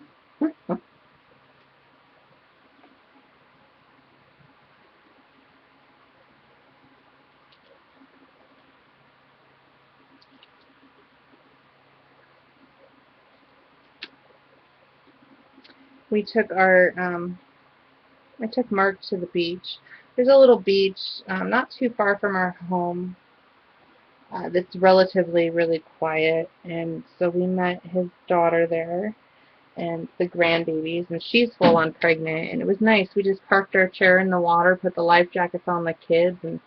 We took our, I took Mark to the beach. There's a little beach not too far from our home that's relatively really quiet, and so we met his daughter there and the grandbabies, and she's full on pregnant, and it was nice. We just parked our chair in the water, put the life jackets on the kids, and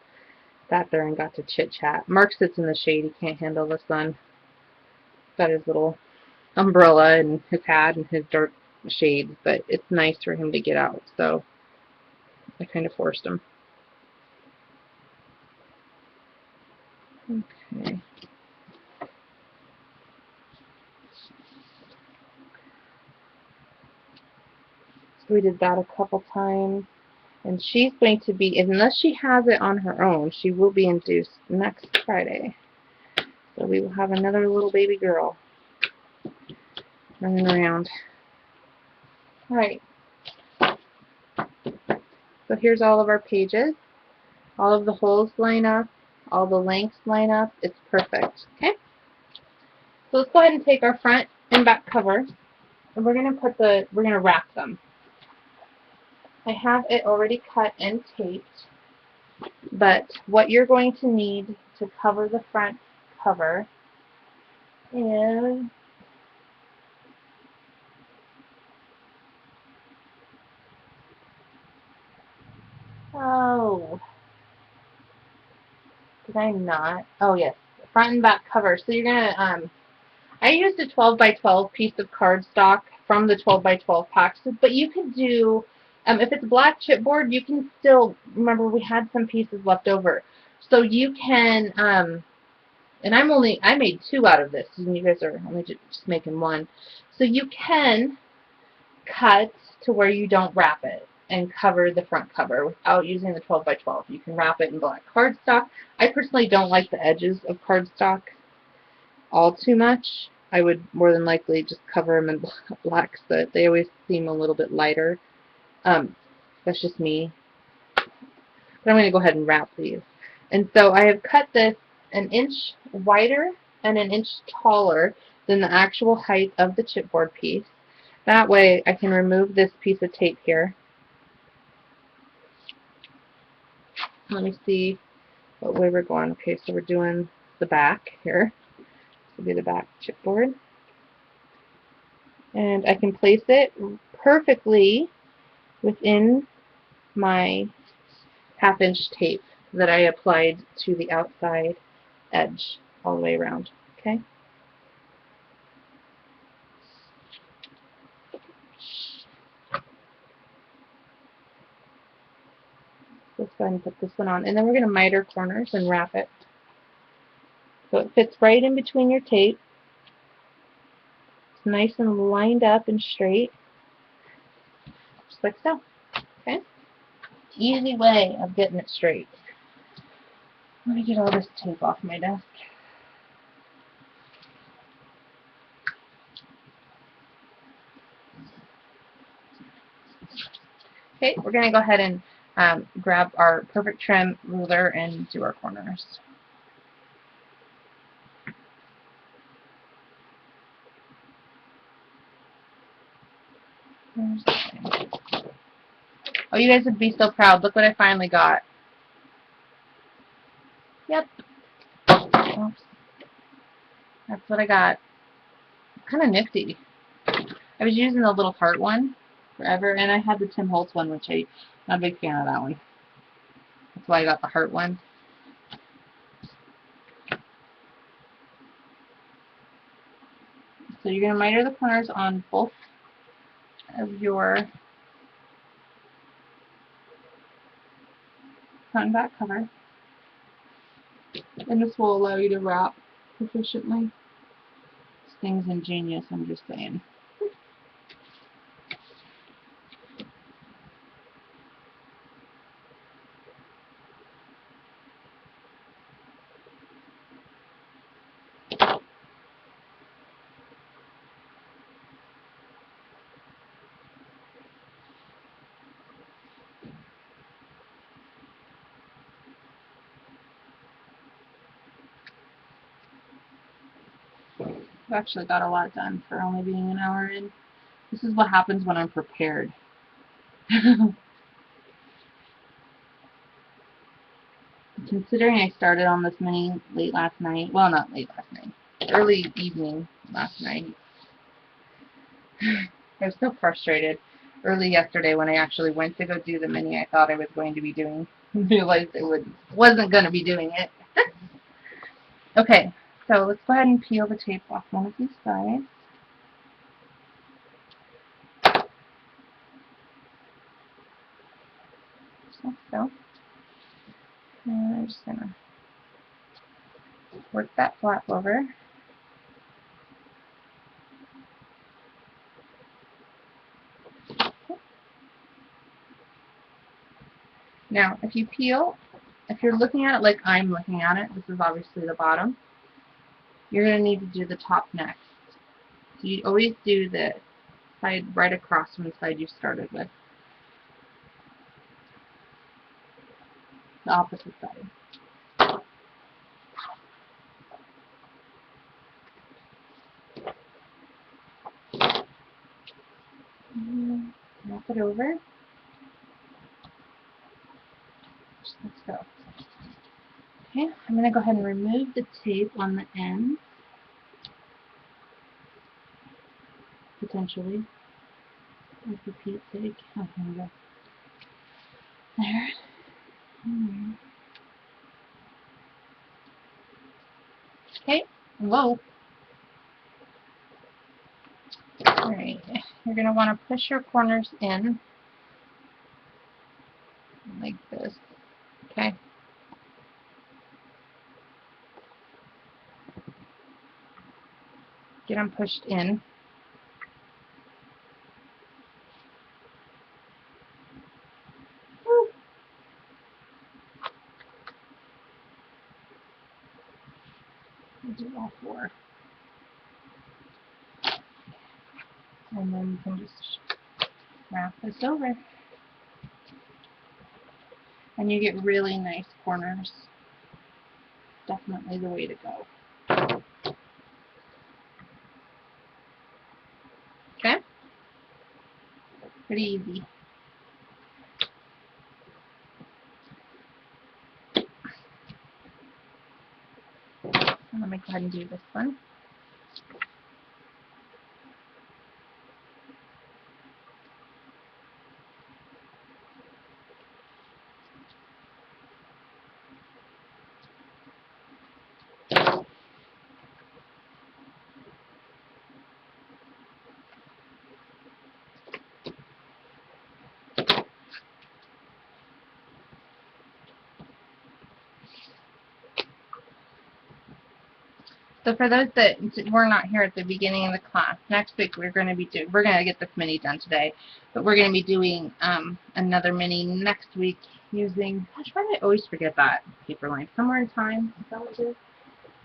sat there and got to chit chat. Mark sits in the shade. He can't handle the sun. Got his little umbrella and his hat and his dark shades, but it's nice for him to get out, so I kind of forced him. Okay. So we did that a couple times. And she's going to be, unless she has it on her own, she will be induced next Friday. So we will have another little baby girl running around. Alright. So here's all of our pages. All of the holes line up. All the lengths line up. It's perfect. Okay? So let's go ahead and take our front and back cover, and we're going to wrap them. I have it already cut and taped, but what you're going to need to cover the front cover is Oh, did I not? Oh yes, front and back cover. So you're gonna I used a 12 by 12 piece of cardstock from the 12 by 12 packs, but you could do, if it's black chipboard, you can still, remember we had some pieces left over. So you can, and I made 2 out of this, and you guys are only just making 1. So you can cut to where you don't wrap it and cover the front cover without using the 12 by 12. You can wrap it in black cardstock. I personally don't like the edges of cardstock all too much. I would more than likely just cover them in black so that they always seem a little bit lighter. That's just me. But I'm going to go ahead and wrap these. And so I have cut this an inch wider and an inch taller than the actual height of the chipboard piece. That way I can remove this piece of tape here. Let me see what way we're going. Okay, so we're doing the back here. This will be the back chipboard. And I can place it perfectly within my 1/2 inch tape that I applied to the outside edge all the way around. Okay? Let's go ahead and put this one on. And then we're going to miter corners and wrap it. So it fits right in between your tape. It's nice and lined up and straight. Just like so. Okay? Easy way of getting it straight. Let me get all this tape off my desk. Okay, we're going to go ahead and grab our perfect trim ruler and do our corners. Oh, you guys would be so proud. Look what I finally got. Yep. Oops. That's what I got. Kind of nifty. I was using the little heart one forever, and I had the Tim Holtz one, which I'm not a big fan of that one. That's why I got the heart one. So you're going to miter the corners on both of your front and back cover. And this will allow you to wrap proficiently. This thing's ingenious, I'm just saying. I've actually got a lot done for only being an hour in. This is what happens when I'm prepared. Considering I started on this mini late last night, well, not late last night, early evening last night. I was so frustrated early yesterday when I actually went to go do the mini I thought I was going to be doing. Realized I wasn't going to be doing it. Okay, so let's go ahead and peel the tape off one of these sides. Just like so. And I'm just going to work that flap over. Now, if you're looking at it like I'm looking at it, this is obviously the bottom, you're going to need to do the top next. So you always do the side right across from the side you started with. The opposite side. Flip it over. Let's go. Okay, I'm going to go ahead and remove the tape on the end. Potentially. For Pete's sake. Oh, here we go. There. Okay. Whoa. Alright. You're going to want to push your corners in like this. Okay. Get them pushed in. Woo. We'll do all four. And then you can just wrap this over. And you get really nice corners. Definitely the way to go. Okay? Pretty easy. And let me go ahead and do this one. So for those that were not here at the beginning of the class, next week we're going to get this mini done today, but we're going to be doing another mini next week using, gosh, why do I always forget that paper line? Somewhere in Time, is that what it is?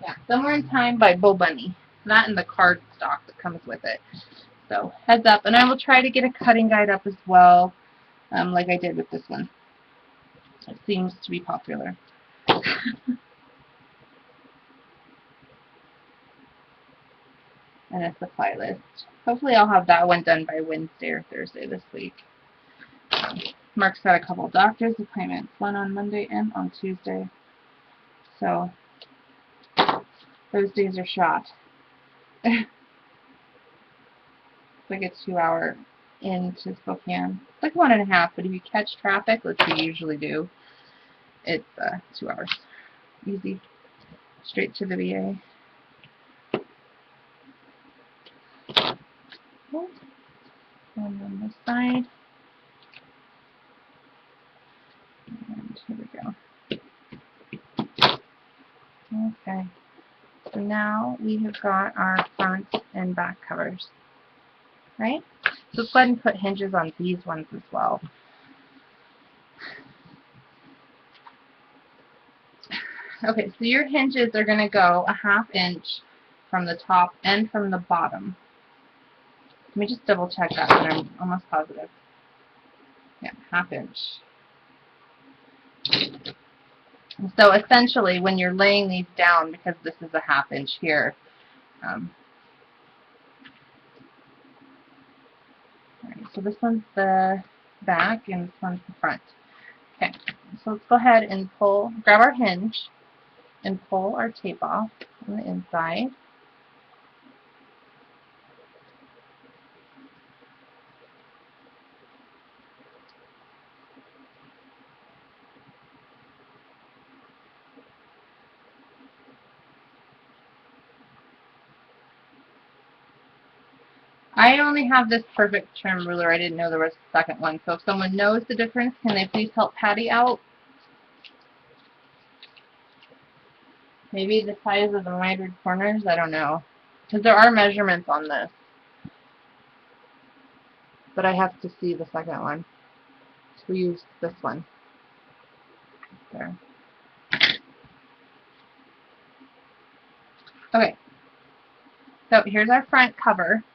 Yeah, Somewhere in Time by Bo Bunny. That and the card stock that comes with it. So heads up, and I will try to get a cutting guide up as well, like I did with this one. It seems to be popular. And a supply list. Hopefully I'll have that one done by Wednesday or Thursday this week. Mark's got a couple of doctor's appointments, one on Monday and on Tuesday. So those days are shot. It's like a 2-hour into Spokane. It's like 1.5, but if you catch traffic, which we usually do, it's 2 hours. Easy. Straight to the VA. And on this side. And here we go. Okay. So now we have got our front and back covers. Right? So let's go ahead and put hinges on these ones as well. Okay, so your hinges are going to go a 1/2 inch from the top and from the bottom. Let me just double check that, but I'm almost positive. Yeah, 1/2 inch. And so essentially, when you're laying these down, because this is a 1/2 inch here, all right, so this one's the back and this one's the front. Okay, so let's go ahead and grab our hinge and pull our tape off on the inside. I only have this perfect trim ruler. I didn't know there was a second one. So if someone knows the difference, can they please help Patty out? Maybe the size of the mitered corners? I don't know. Because there are measurements on this. But I have to see the second one. So we use this one. There. Okay. So here's our front cover.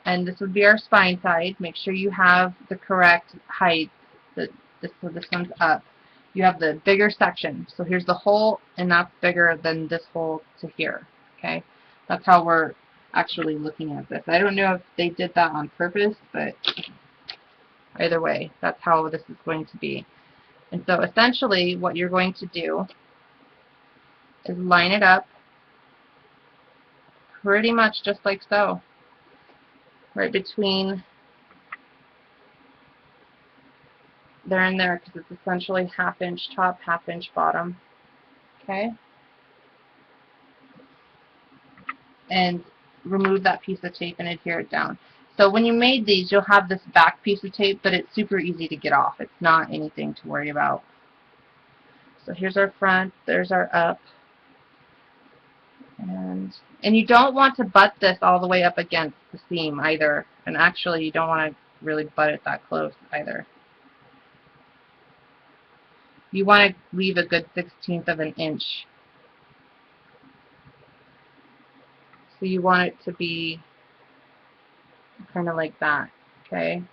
And this would be our spine side. Make sure you have the correct height. So this one's up. You have the bigger section. So here's the hole, and that's bigger than this hole to here. Okay? That's how we're actually looking at this. I don't know if they did that on purpose, but either way, that's how this is going to be. And so essentially what you're going to do is line it up pretty much just like so. Right between they're in there because it's essentially half-inch top, half-inch bottom. Okay? And remove that piece of tape and adhere it down. So when you made these, you'll have this back piece of tape, but it's super easy to get off. It's not anything to worry about. So here's our front, there's our up. And you don't want to butt this all the way up against the seam either. And actually, you don't want to really butt it that close either. You want to leave a good 1/16 of an inch. So you want it to be kind of like that, okay?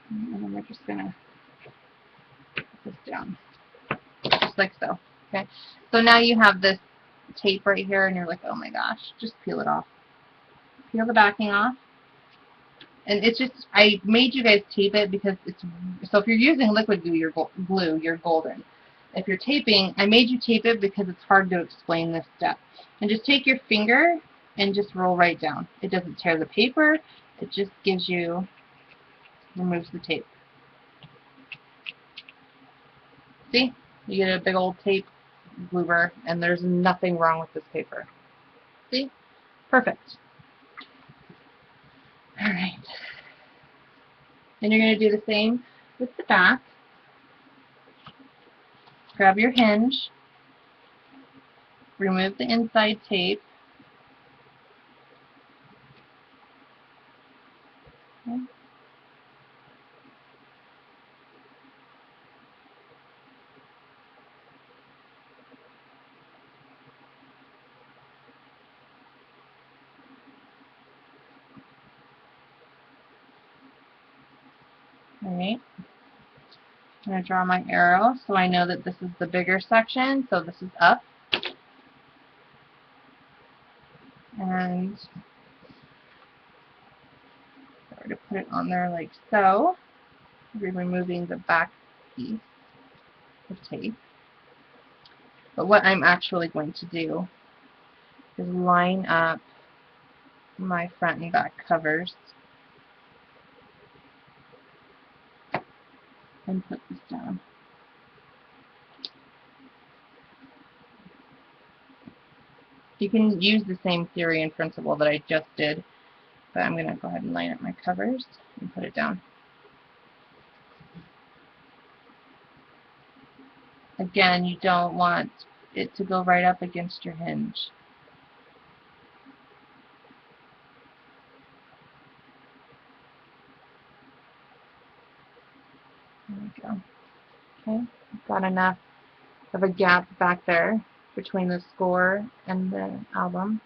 And then we're just going to put this down, just like so, okay? So now you have this tape right here, and you're like, oh my gosh, just peel it off. Peel the backing off. And it's just, I made you guys tape it because it's, so if you're using liquid glue, you're golden. If you're taping, I made you tape it because it's hard to explain this step. And just take your finger and just roll right down. It doesn't tear the paper, it just gives you, removes the tape. See? You get a big old tape glue, and there's nothing wrong with this paper. See? Perfect. Alright. Then you're going to do the same with the back. Grab your hinge, remove the inside tape. Okay. Alright. I'm going to draw my arrow so I know that this is the bigger section, so this is up. And I'm going to put it on there like so. We're removing the back piece of tape. But what I'm actually going to do is line up my front and back covers and put this down. You can use the same theory and principle that I just did, but I'm going to go ahead and line up my covers and put it down. Again, you don't want it to go right up against your hinge. There we go. Okay, got enough of a gap back there between the score and the album.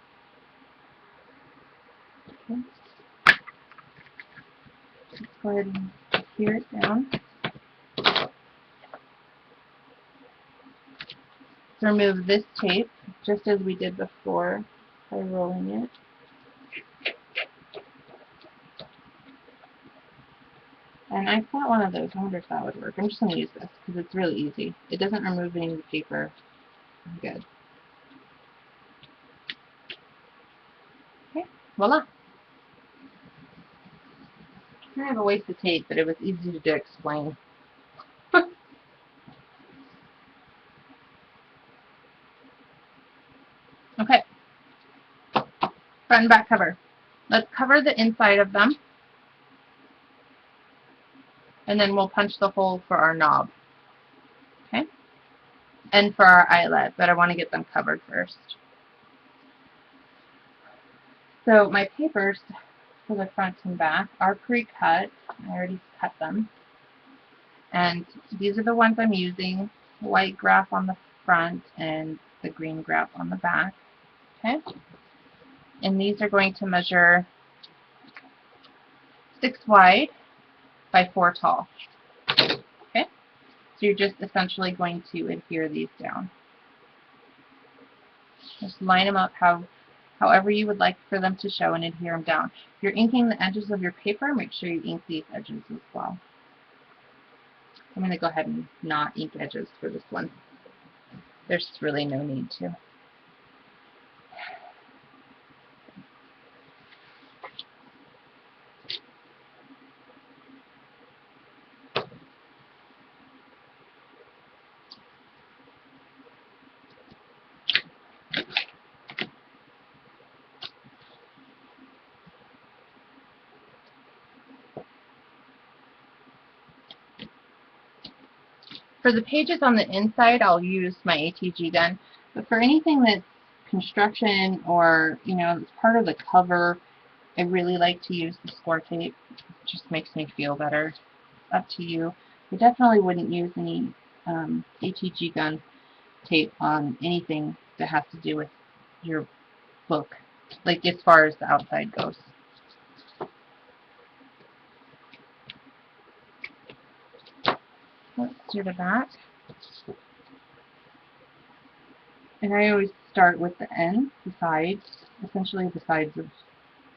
Okay. Let's go ahead and adhere it down. So remove this tape, just as we did before, by rolling it. And I've got one of those. I wonder if that would work. I'm just going to use this because it's really easy. It doesn't remove any of the paper. Good. Okay, voila. Kind of a waste of tape, but it was easy to explain. Okay. Front and back cover. Let's cover the inside of them. And then we'll punch the hole for our knob. Okay? And for our eyelet, but I want to get them covered first. So my papers for the front and back are pre-cut. I already cut them. And these are the ones I'm using. White graph on the front and the green graph on the back. Okay? And these are going to measure 6 wide by 4 tall. Okay? So you're just essentially going to adhere these down. Just line them up how however you would like for them to show, and adhere them down. If you're inking the edges of your paper, make sure you ink these edges as well. I'm going to go ahead and not ink edges for this one. There's really no need to. For the pages on the inside, I'll use my ATG gun, but for anything that's construction or, you know, it's part of the cover, I really like to use the score tape. It just makes me feel better. It's up to you. I definitely wouldn't use any ATG gun tape on anything that has to do with your book, like as far as the outside goes. Let's do the back. And I always start with the ends, the sides, essentially the sides of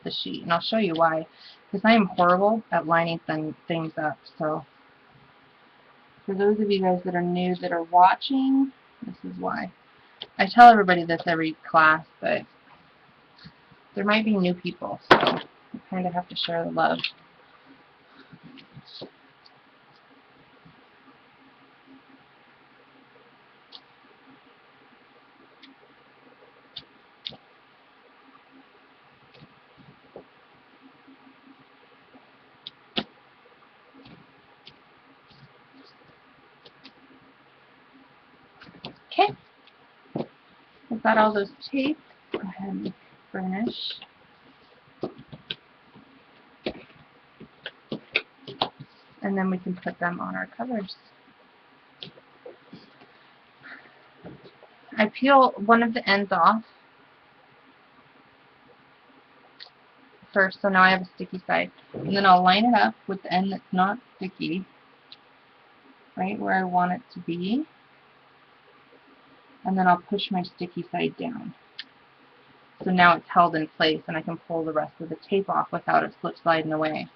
the sheet. And I'll show you why. Because I am horrible at lining things up. So for those of you guys that are new that are watching, this is why. I tell everybody this every class, but there might be new people, so I kind of have to share the love. Okay, I've got all those tapes. Go ahead and burnish. And then we can put them on our covers. I peel one of the ends off first, so now I have a sticky side. And then I'll line it up with the end that's not sticky, right where I want it to be. And then I'll push my sticky side down. So now it's held in place and I can pull the rest of the tape off without it slip sliding away.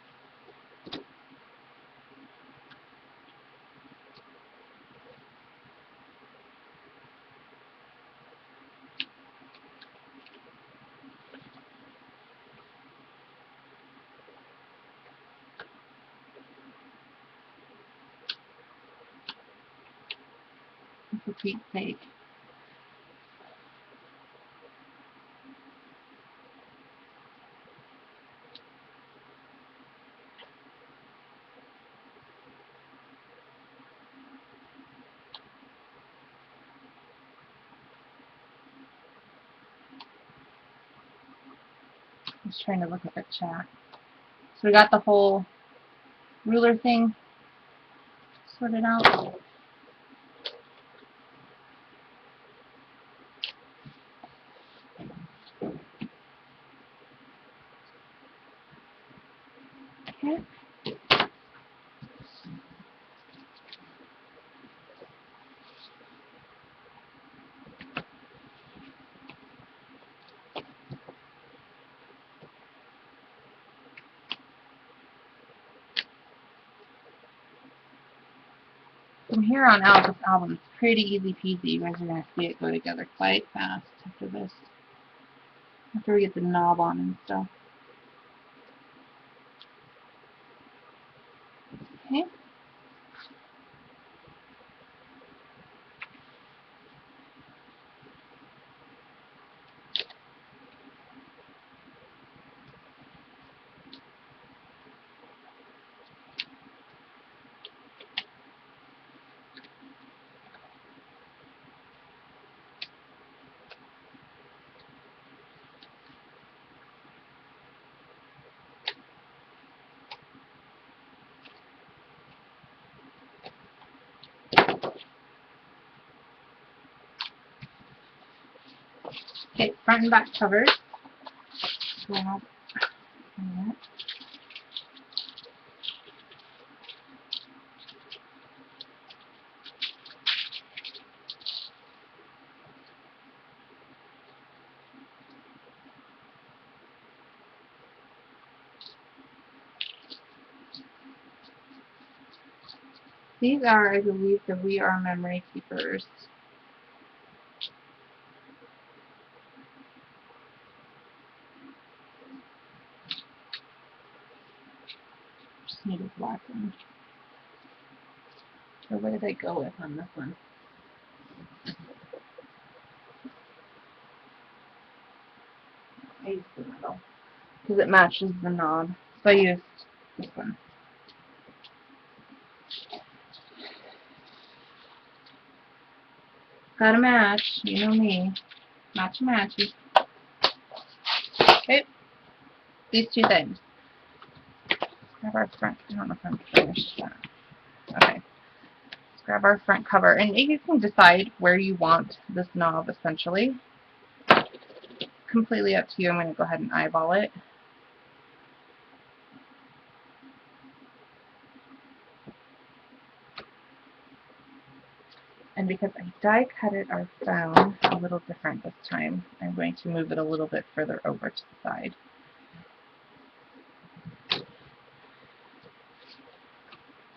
For Pete's sake. I was trying to look at the chat. So we got the whole ruler thing sorted out. Okay. From here on out, this album's pretty easy peasy. You guys are going to see it go together quite fast after this. After we get the knob on and stuff. Okay. Okay, front and back covers. Yeah. These are, I believe, the We Are Memory Keepers. Just need a black one. Or what did I go with on this one? I used the metal because it matches the knob. So I used this one. Gotta match, you know me. Matchy. Okay, these two things. Grab our front. I don't know if I'm finished that. Okay, let's grab our front cover, and you can decide where you want this knob. Essentially, completely up to you. I'm going to go ahead and eyeball it. And because I die cut it our phone a little different this time, I'm going to move it a little bit further over to the side.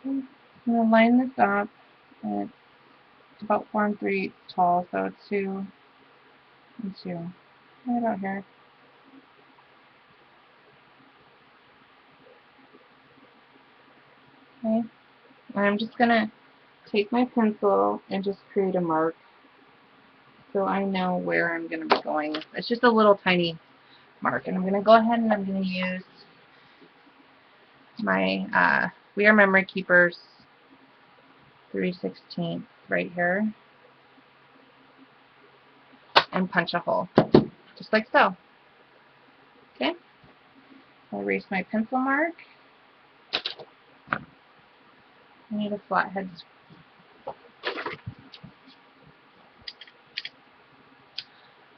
I'm going to line this up. And it's about 4 3/8 tall, so 2 and 2. Right about here. Okay. And I'm just going to take my pencil and just create a mark so I know where I'm going to be going. It's just a little tiny mark. And I'm going to go ahead and I'm going to use my We Are Memory Keepers 3/16 right here and punch a hole, just like so. Okay, I'll erase my pencil mark. I need a flathead.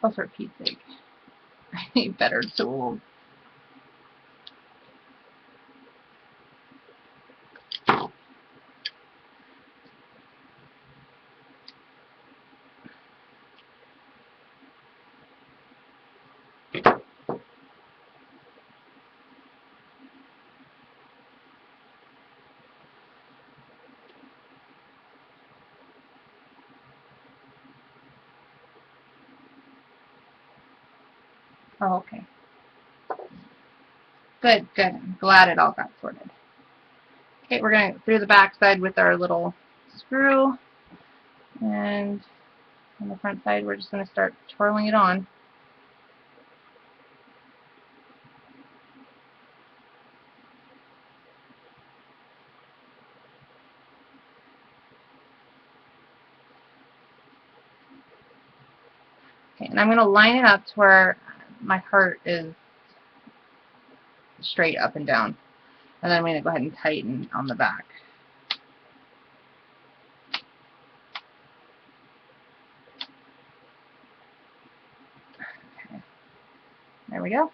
Oh, for Pete's sake. I need better tools. Oh, okay. Good. I'm glad it all got sorted. Okay, we're going through the back side with our little screw, and on the front side we're just going to start twirling it on. Okay, and I'm going to line it up to where my heart is straight up and down. And then I'm going to go ahead and tighten on the back. Okay. There we go.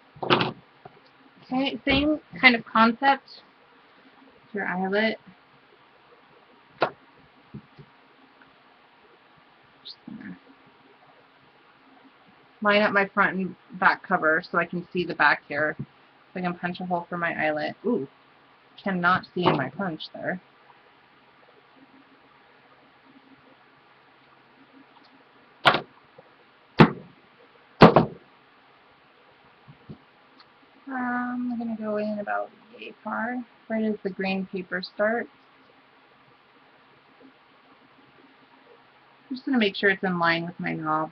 Okay, same kind of concept for your eyelet. Just gonna line up my front and back cover so I can see the back here. So I can punch a hole for my eyelet. Ooh, cannot see in my punch there. I'm going to go in about yay far, right as the green paper starts. I'm just going to make sure it's in line with my knob.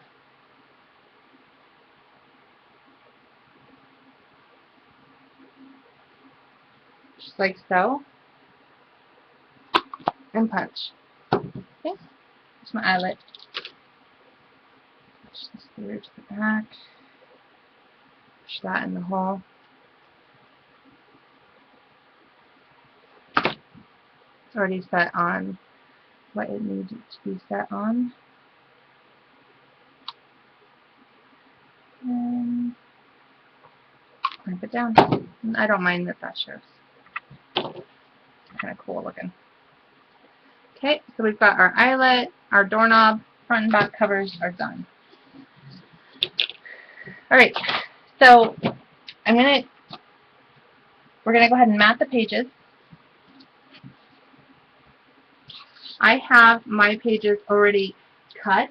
Just like so. And punch. Okay, that's my eyelet. Push this through to the back. Push that in the hole. It's already set on what it needs it to be set on. And clamp it down. And I don't mind that shows. Kind of cool looking. Okay, so we've got our eyelet, our doorknob, front and back covers are done. Alright, so we're gonna go ahead and mat the pages. I have my pages already cut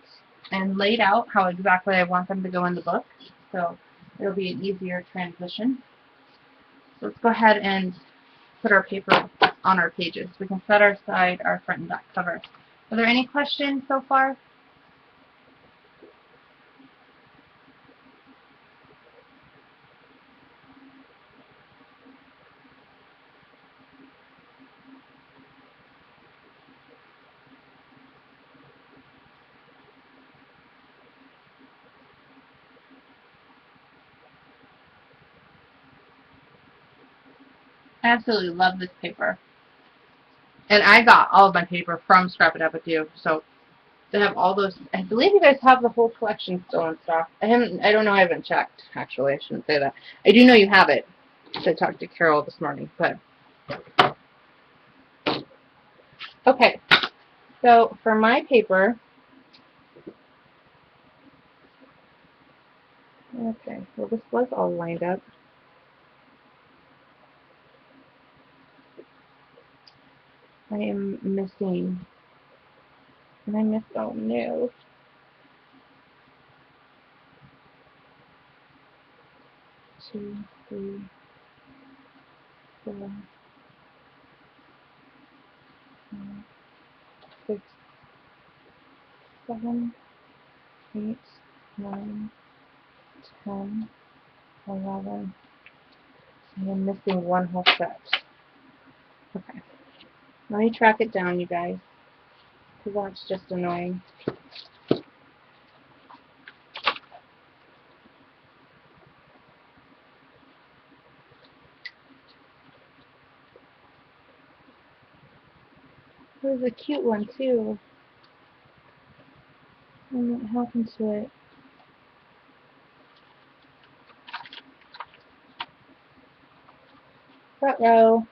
and laid out how exactly I want them to go in the book, so it'll be an easier transition. So let's go ahead and put our paper on our pages. We can set aside our front and back cover. Are there any questions so far? I absolutely love this paper. And I got all of my paper from Scrap It Up With You, so they have all those. I believe you guys have the whole collection still in stock. I don't know. I haven't checked. Actually, I shouldn't say that. I do know you have it. I talked to Carol this morning, but okay. So for my paper, okay. Well, this was all lined up. I am missing. And I missed. Oh no. 2, 3, 4, 5, 6, 7, 8, 9, 10, 11. And I'm missing one whole set. Okay. Let me track it down, you guys, because that's just annoying. There's a cute one, too. And what happened to it? Front row.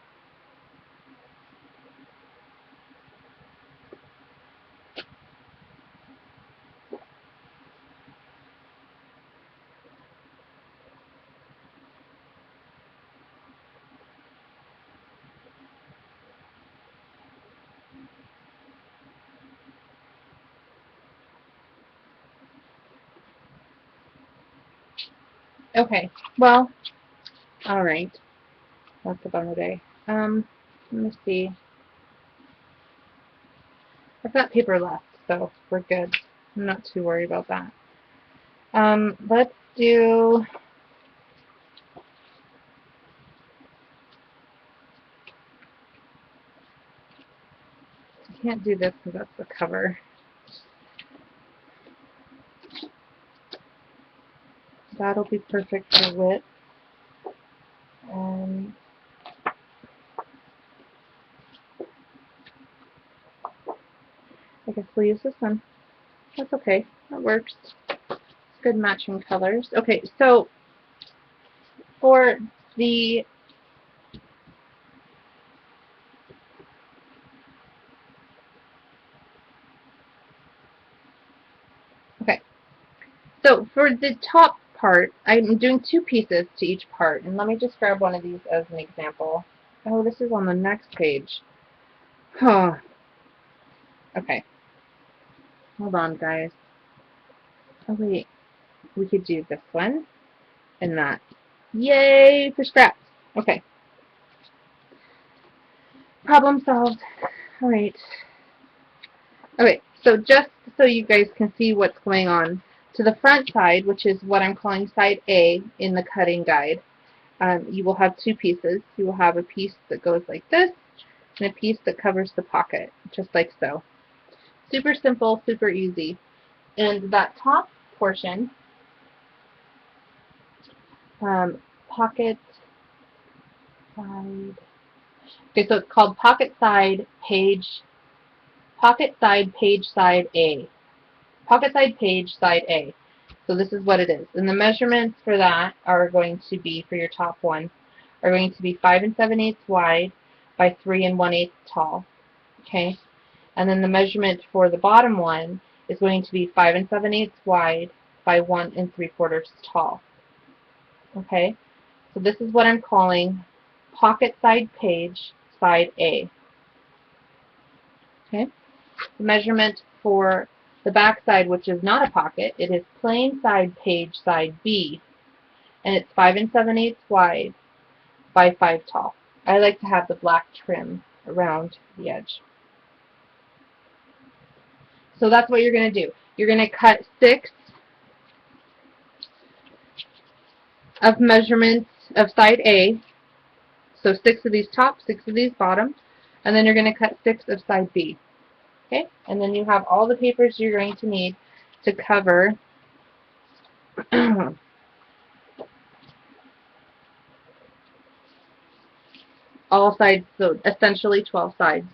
Okay, well, alright. That's a bummer day. Let me see. I've got paper left, so we're good. I'm not too worried about that. Let's do... I can't do this because that's the cover. That'll be perfect for width. I guess we'll use this one. That's okay. That works. It's good matching colors. Okay, so for the so for the top part, I'm doing 2 pieces to each part, and let me just grab one of these as an example. Oh, this is on the next page. Huh. Okay. Hold on, guys. Oh, wait. We could do this one and that. Yay for scraps. Okay. Problem solved. Alright. Okay, so just so you guys can see what's going on, to the front side, which is what I'm calling side A in the cutting guide, you will have 2 pieces. You will have a piece that goes like this and a piece that covers the pocket, just like so. Super simple, super easy. And that top portion, pocket side, okay, so it's called pocket side page side A. Pocket side page side A. So this is what it is. And the measurements for that are going to be, for your top one, are going to be 5 7/8 wide by 3 1/8 tall. Okay? And then the measurement for the bottom one is going to be 5 7/8 wide by 1 3/4 tall. Okay? So this is what I'm calling pocket side page side A. Okay? The measurement for the back side, which is not a pocket, it is plain side page side B, and it's 5 7/8 wide by 5 tall. I like to have the black trim around the edge. So that's what you're going to do. You're going to cut 6 of measurements of side A, so 6 of these top, 6 of these bottom, and then you're going to cut 6 of side B. Okay? And then you have all the papers you're going to need to cover all sides, so essentially 12 sides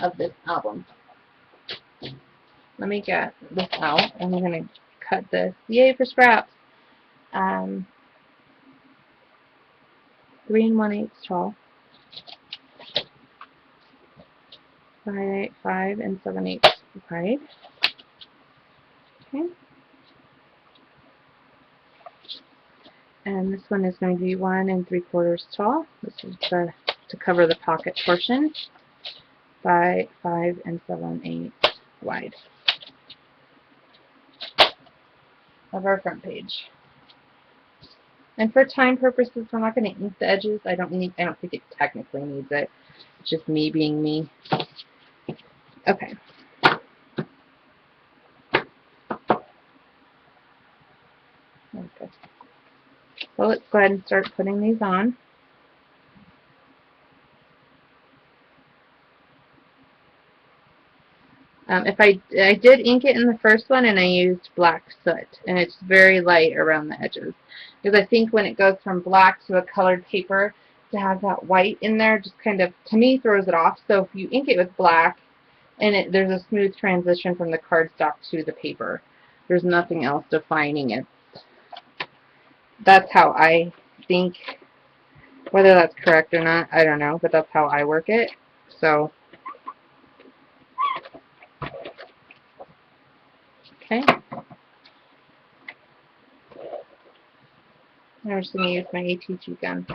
of this album. Let me get this out, and we're going to cut this. Yay for scraps! 3 1/8 tall, 5 7/8 wide. Okay. And this one is going to be 1 3/4 tall. This is to cover the pocket portion, by 5 7/8 wide of our front page. And for time purposes, we're not going to ink the edges. I don't think it technically needs it. It's just me being me. Okay. Okay. So let's go ahead and start putting these on. If I did ink it in the first one, and I used black soot, and it's very light around the edges, because I think when it goes from black to a colored paper, to have that white in there just kind of, to me, throws it off. So if you ink it with black, and there's a smooth transition from the cardstock to the paper, there's nothing else defining it. That's how I think. Whether that's correct or not, I don't know, but that's how I work it. So, okay. I'm just going to use my ATG gun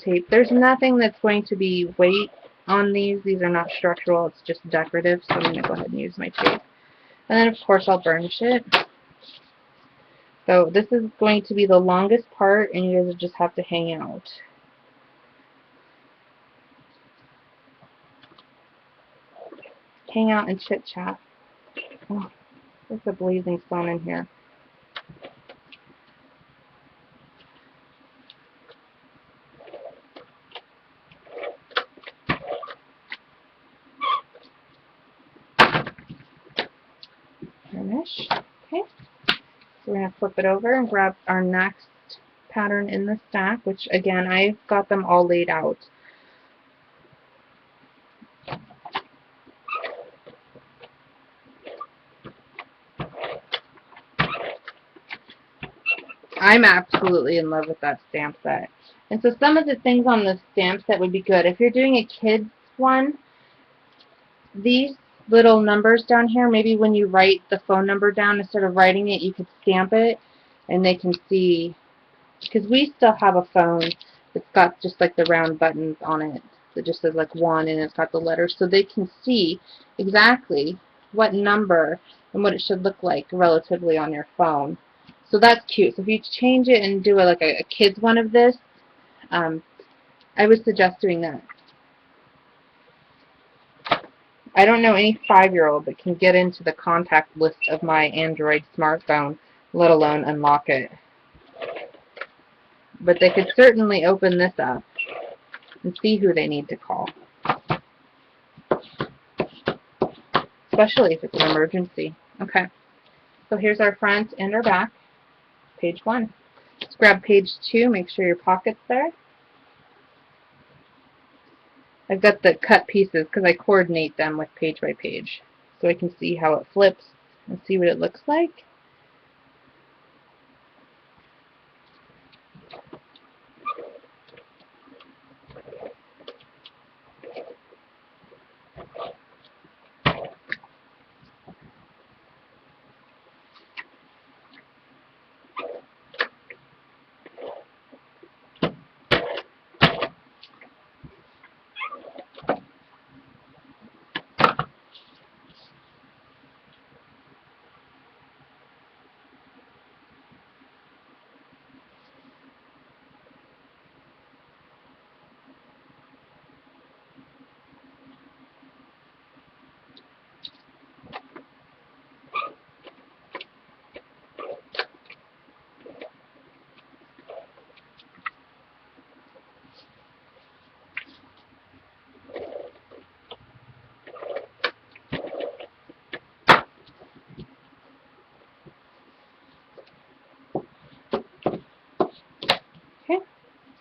tape. There's nothing that's going to be weight on these. These are not structural. It's just decorative, so I'm going to go ahead and use my tape. And then, of course, I'll burnish it. So this is going to be the longest part, and you guys just have to hang out. Hang out and chit-chat. Oh, there's a blazing sun in here. Burnish. Okay. So we're going to flip it over and grab our next pattern in the stack, which again, I've got them all laid out. I'm absolutely in love with that stamp set. And so some of the things on the stamp set would be good. If you're doing a kid's one, these little numbers down here, maybe when you write the phone number down, instead of writing it, you could stamp it, and they can see, because we still have a phone that's got just like the round buttons on it that just says like 1, and it's got the letters, so they can see exactly what number and what it should look like relatively on your phone. So that's cute. So if you change it and do like a kid's one of this, I would suggest doing that. I don't know any 5-year-old that can get into the contact list of my Android smartphone, let alone unlock it. But they could certainly open this up and see who they need to call. Especially if it's an emergency. Okay. So here's our front and our back. Page 1. Let's grab page 2. Make sure your pocket's there. I've got the cut pieces because I coordinate them with page by page, so I can see how it flips and see what it looks like.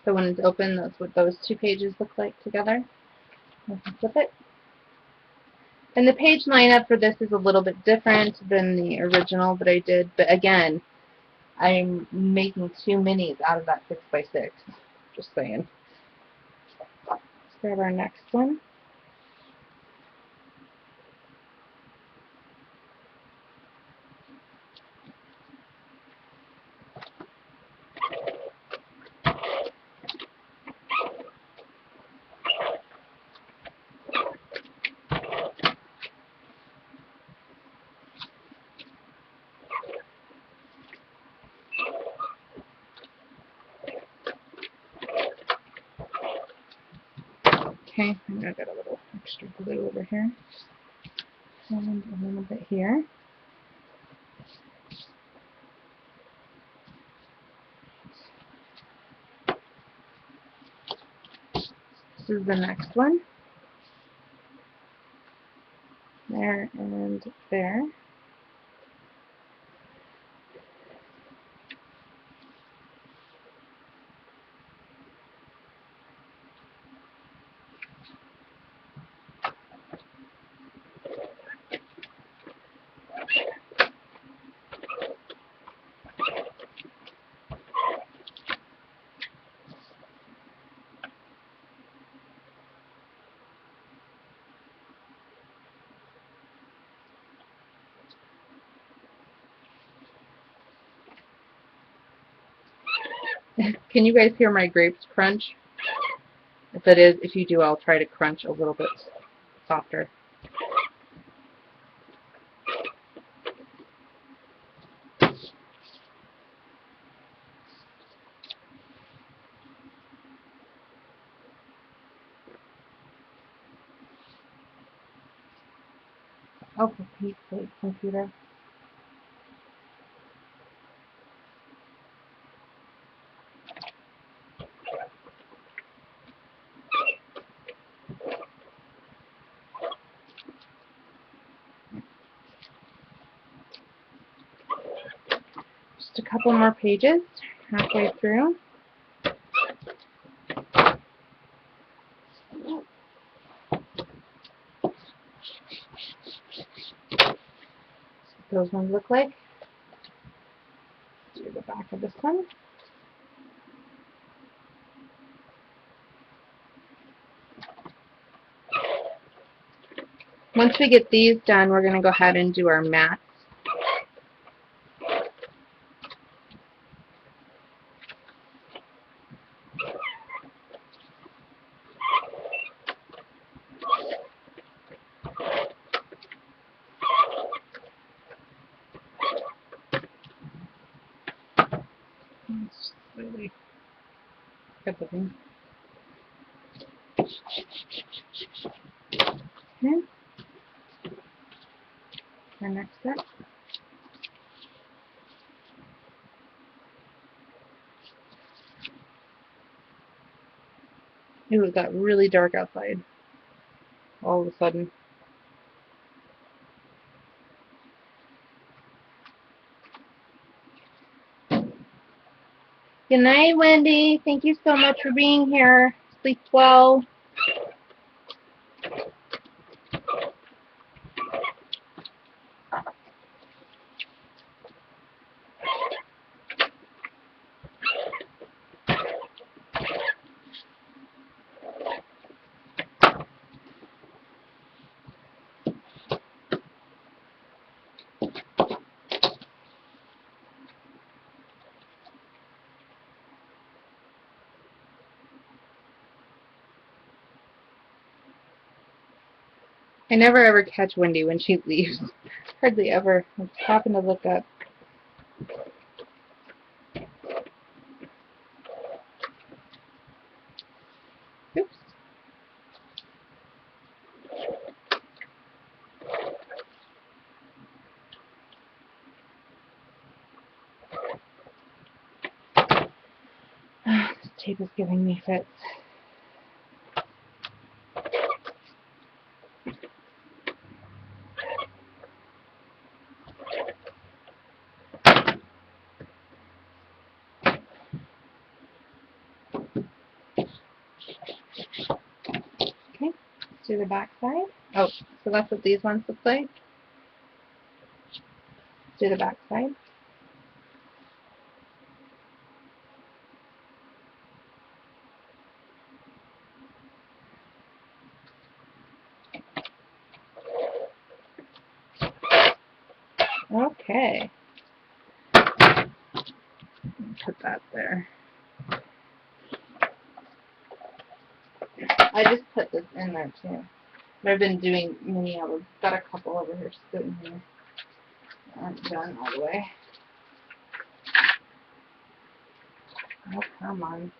So when it's open, that's what those two pages look like together. You can flip it. And the page lineup for this is a little bit different than the original that I did, but again, I'm making 2 minis out of that 6x6. Just saying. Let's grab our next one. Okay, I'm going to get a little extra glue over here. And a little bit here. This is the next one. There and there. Can you guys hear my grapes crunch? If you do, I'll try to crunch a little bit softer. Oh, for Pete's sake, computer. Just a couple more pages, halfway through. Those ones look like. Do the back of this one. Once we get these done, we're going to go ahead and do our mats. Let's really get the thing. Okay. Our next step. Ooh, it got really dark outside all of a sudden. Good night, Wendy. Thank you so much for being here. Sleep well. I never ever catch Wendy when she leaves. Hardly ever. I just happen to look up. Oops. This tape is giving me fits. Do the back side. Oh, so that's what these ones look like. Do the back side. Okay. Put that there. I just put this in there too. But I've been doing mini albums. Got a couple over here sitting here. Aren't done all the way. Oh, come on.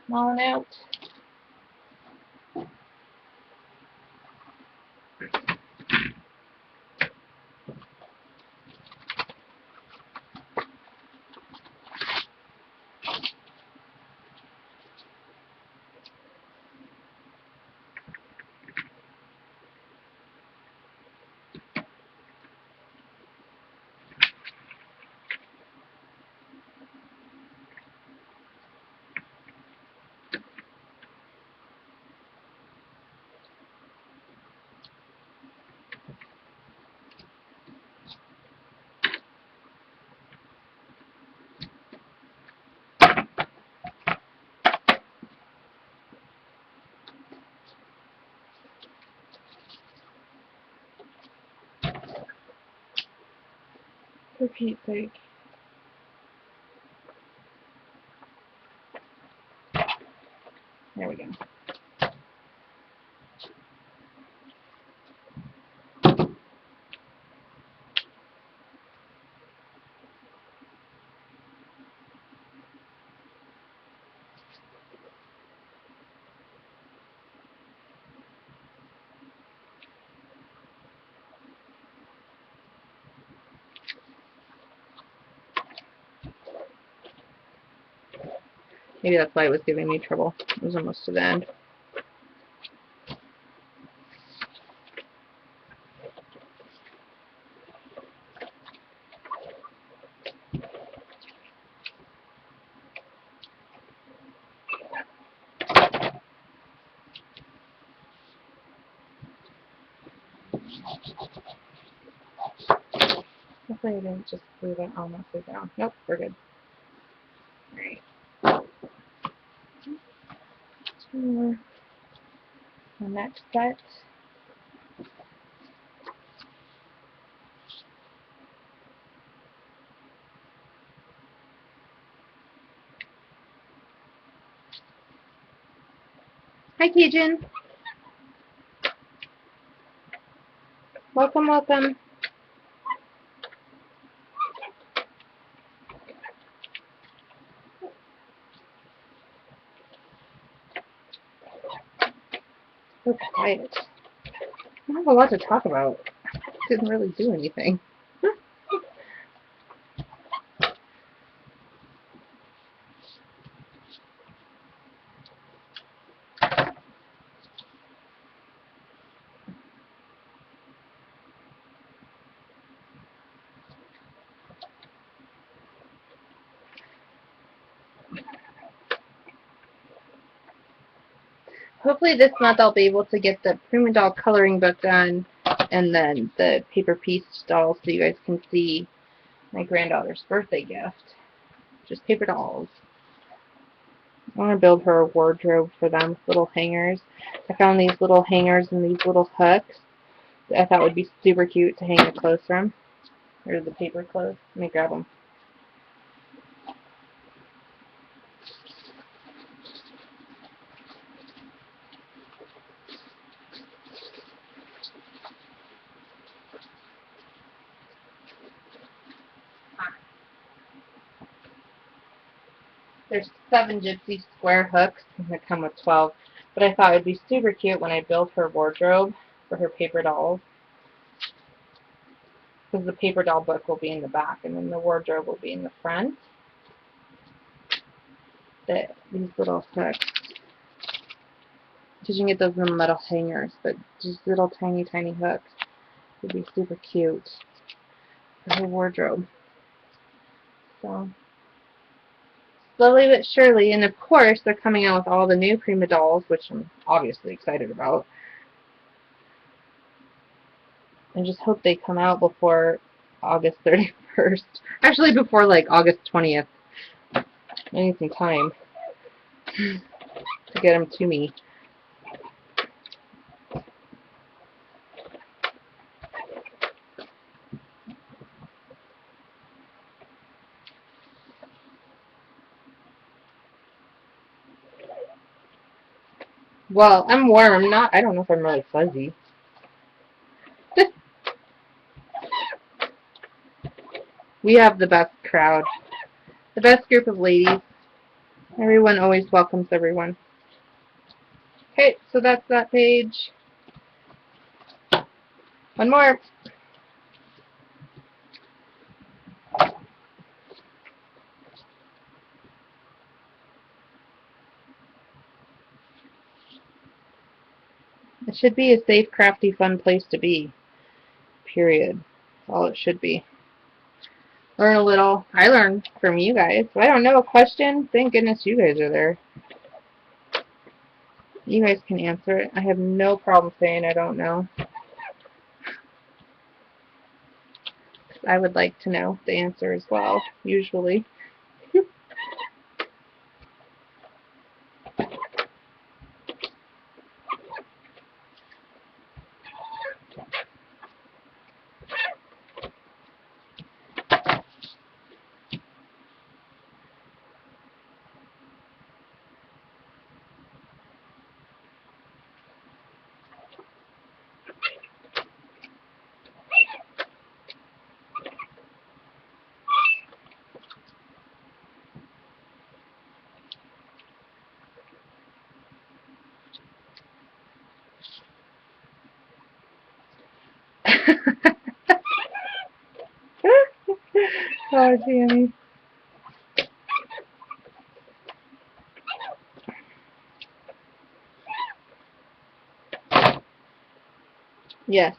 Come on out. For Pete's sake. There we go. Maybe that's why it was giving me trouble. It was almost to the end. Hopefully I didn't just glue that almost down. Nope, we're good. Alright. The next set. Hi, Keijin. Welcome, welcome. So quiet. I don't have a lot to talk about. Didn't really do anything. Hopefully this month I'll be able to get the Prima Doll coloring book done and then the paper piece dolls so you guys can see my granddaughter's birthday gift. Just paper dolls. I want to build her a wardrobe for them, little hangers. I found these little hangers and these little hooks that I thought would be super cute to hang the clothes from. Or the paper clothes. Let me grab them. There's 7 Gypsy square hooks that come with 12, but I thought it would be super cute when I built her wardrobe for her paper dolls. Because the paper doll book will be in the back, and then the wardrobe will be in the front. These little hooks. Because you can get those in metal hangers, but just little tiny, tiny hooks would be super cute for her wardrobe. So, slowly but surely, and of course, they're coming out with all the new Prima dolls, which I'm obviously excited about. and just hope they come out before August 31st. Actually, before like August 20th. I need some time to get them to me. Well, I'm warm. I'm not. I don't know if I'm really fuzzy. We have the best crowd, the best group of ladies. Everyone always welcomes everyone. Okay, so that's that page. One more. It should be a safe, crafty, fun place to be. Period. That's all it should be. Learn a little. I learned from you guys. If I don't know a question, thank goodness you guys are there. You guys can answer it. I have no problem saying I don't know. I would like to know the answer as well, usually. Oh, Tammy. Yes.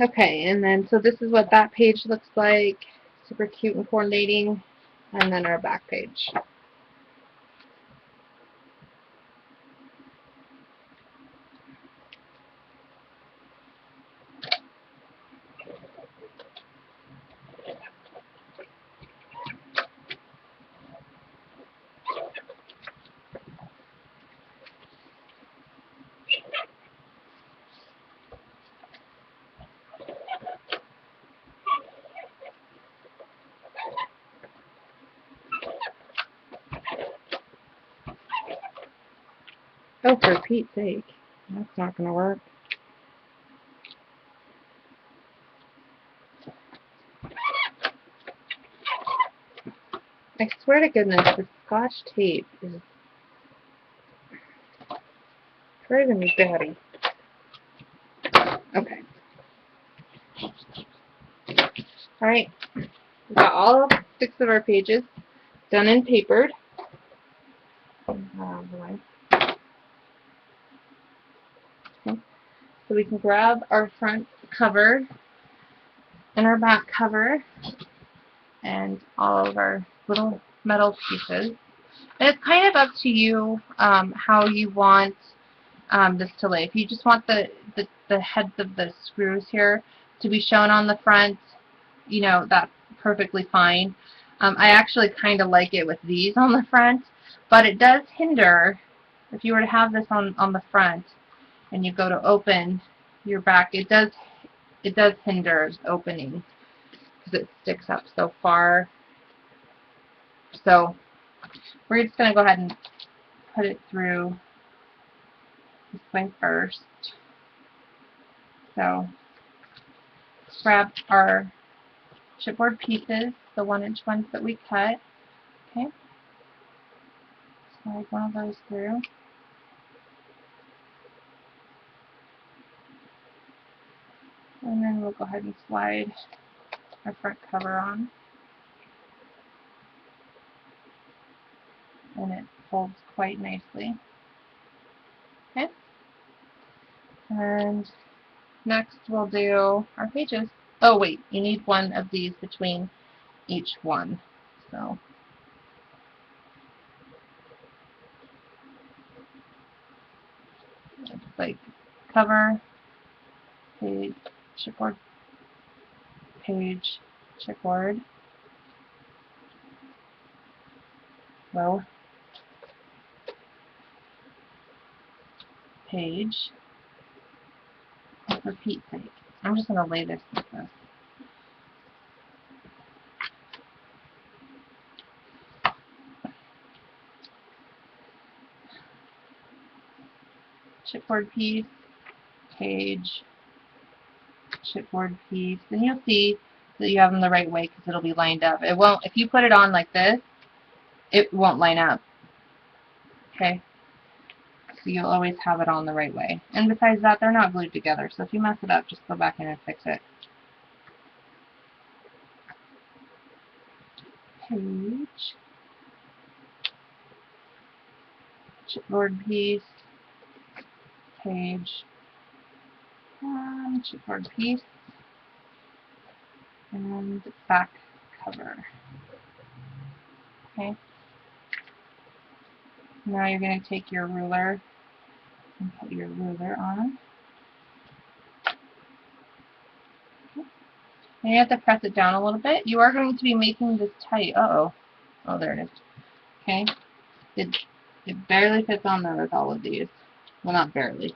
Okay, and then so this is what that page looks like. Super cute and coordinating. And then our back page. Oh, for Pete's sake. That's not going to work. I swear to goodness, the Scotch tape is driving me batty. Okay. Alright. We've got all 6 of our pages done and papered. Okay. So we can grab our front cover and our back cover and all of our little metal pieces. And it's kind of up to you how you want this to lay. If you just want the heads of the screws here to be shown on the front, you know, that's perfectly fine. I actually kind of like it with these on the front, but it does hinder, if you were to have this on the front and you go to open your back, it does hinder opening because it sticks up so far. So we're just going to go ahead and put it through this way first. So grab our chipboard pieces, the 1-inch ones that we cut. Okay. Slide one of those through. And then we'll go ahead and slide our front cover on. And it folds quite nicely. Okay. And next we'll do our pages. Oh wait, you need one of these between each one. So it's like cover, page, chipboard, page, chipboard, row, page. And for Pete's sake, I'm just going to lay this like this. Chipboard piece, page, chipboard piece, and you'll see that you have them the right way because it'll be lined up. It won't, if you put it on like this, it won't line up. Okay? So you'll always have it on the right way. And besides that, they're not glued together, so if you mess it up, just go back in and fix it. Page, chipboard piece, page, chipboard piece, and back cover. Okay. Now you're going to take your ruler and put your ruler on. And you have to press it down a little bit. You are going to be making this tight. Uh-oh. Oh, there it is. Okay. It barely fits on there with all of these. Well, not barely.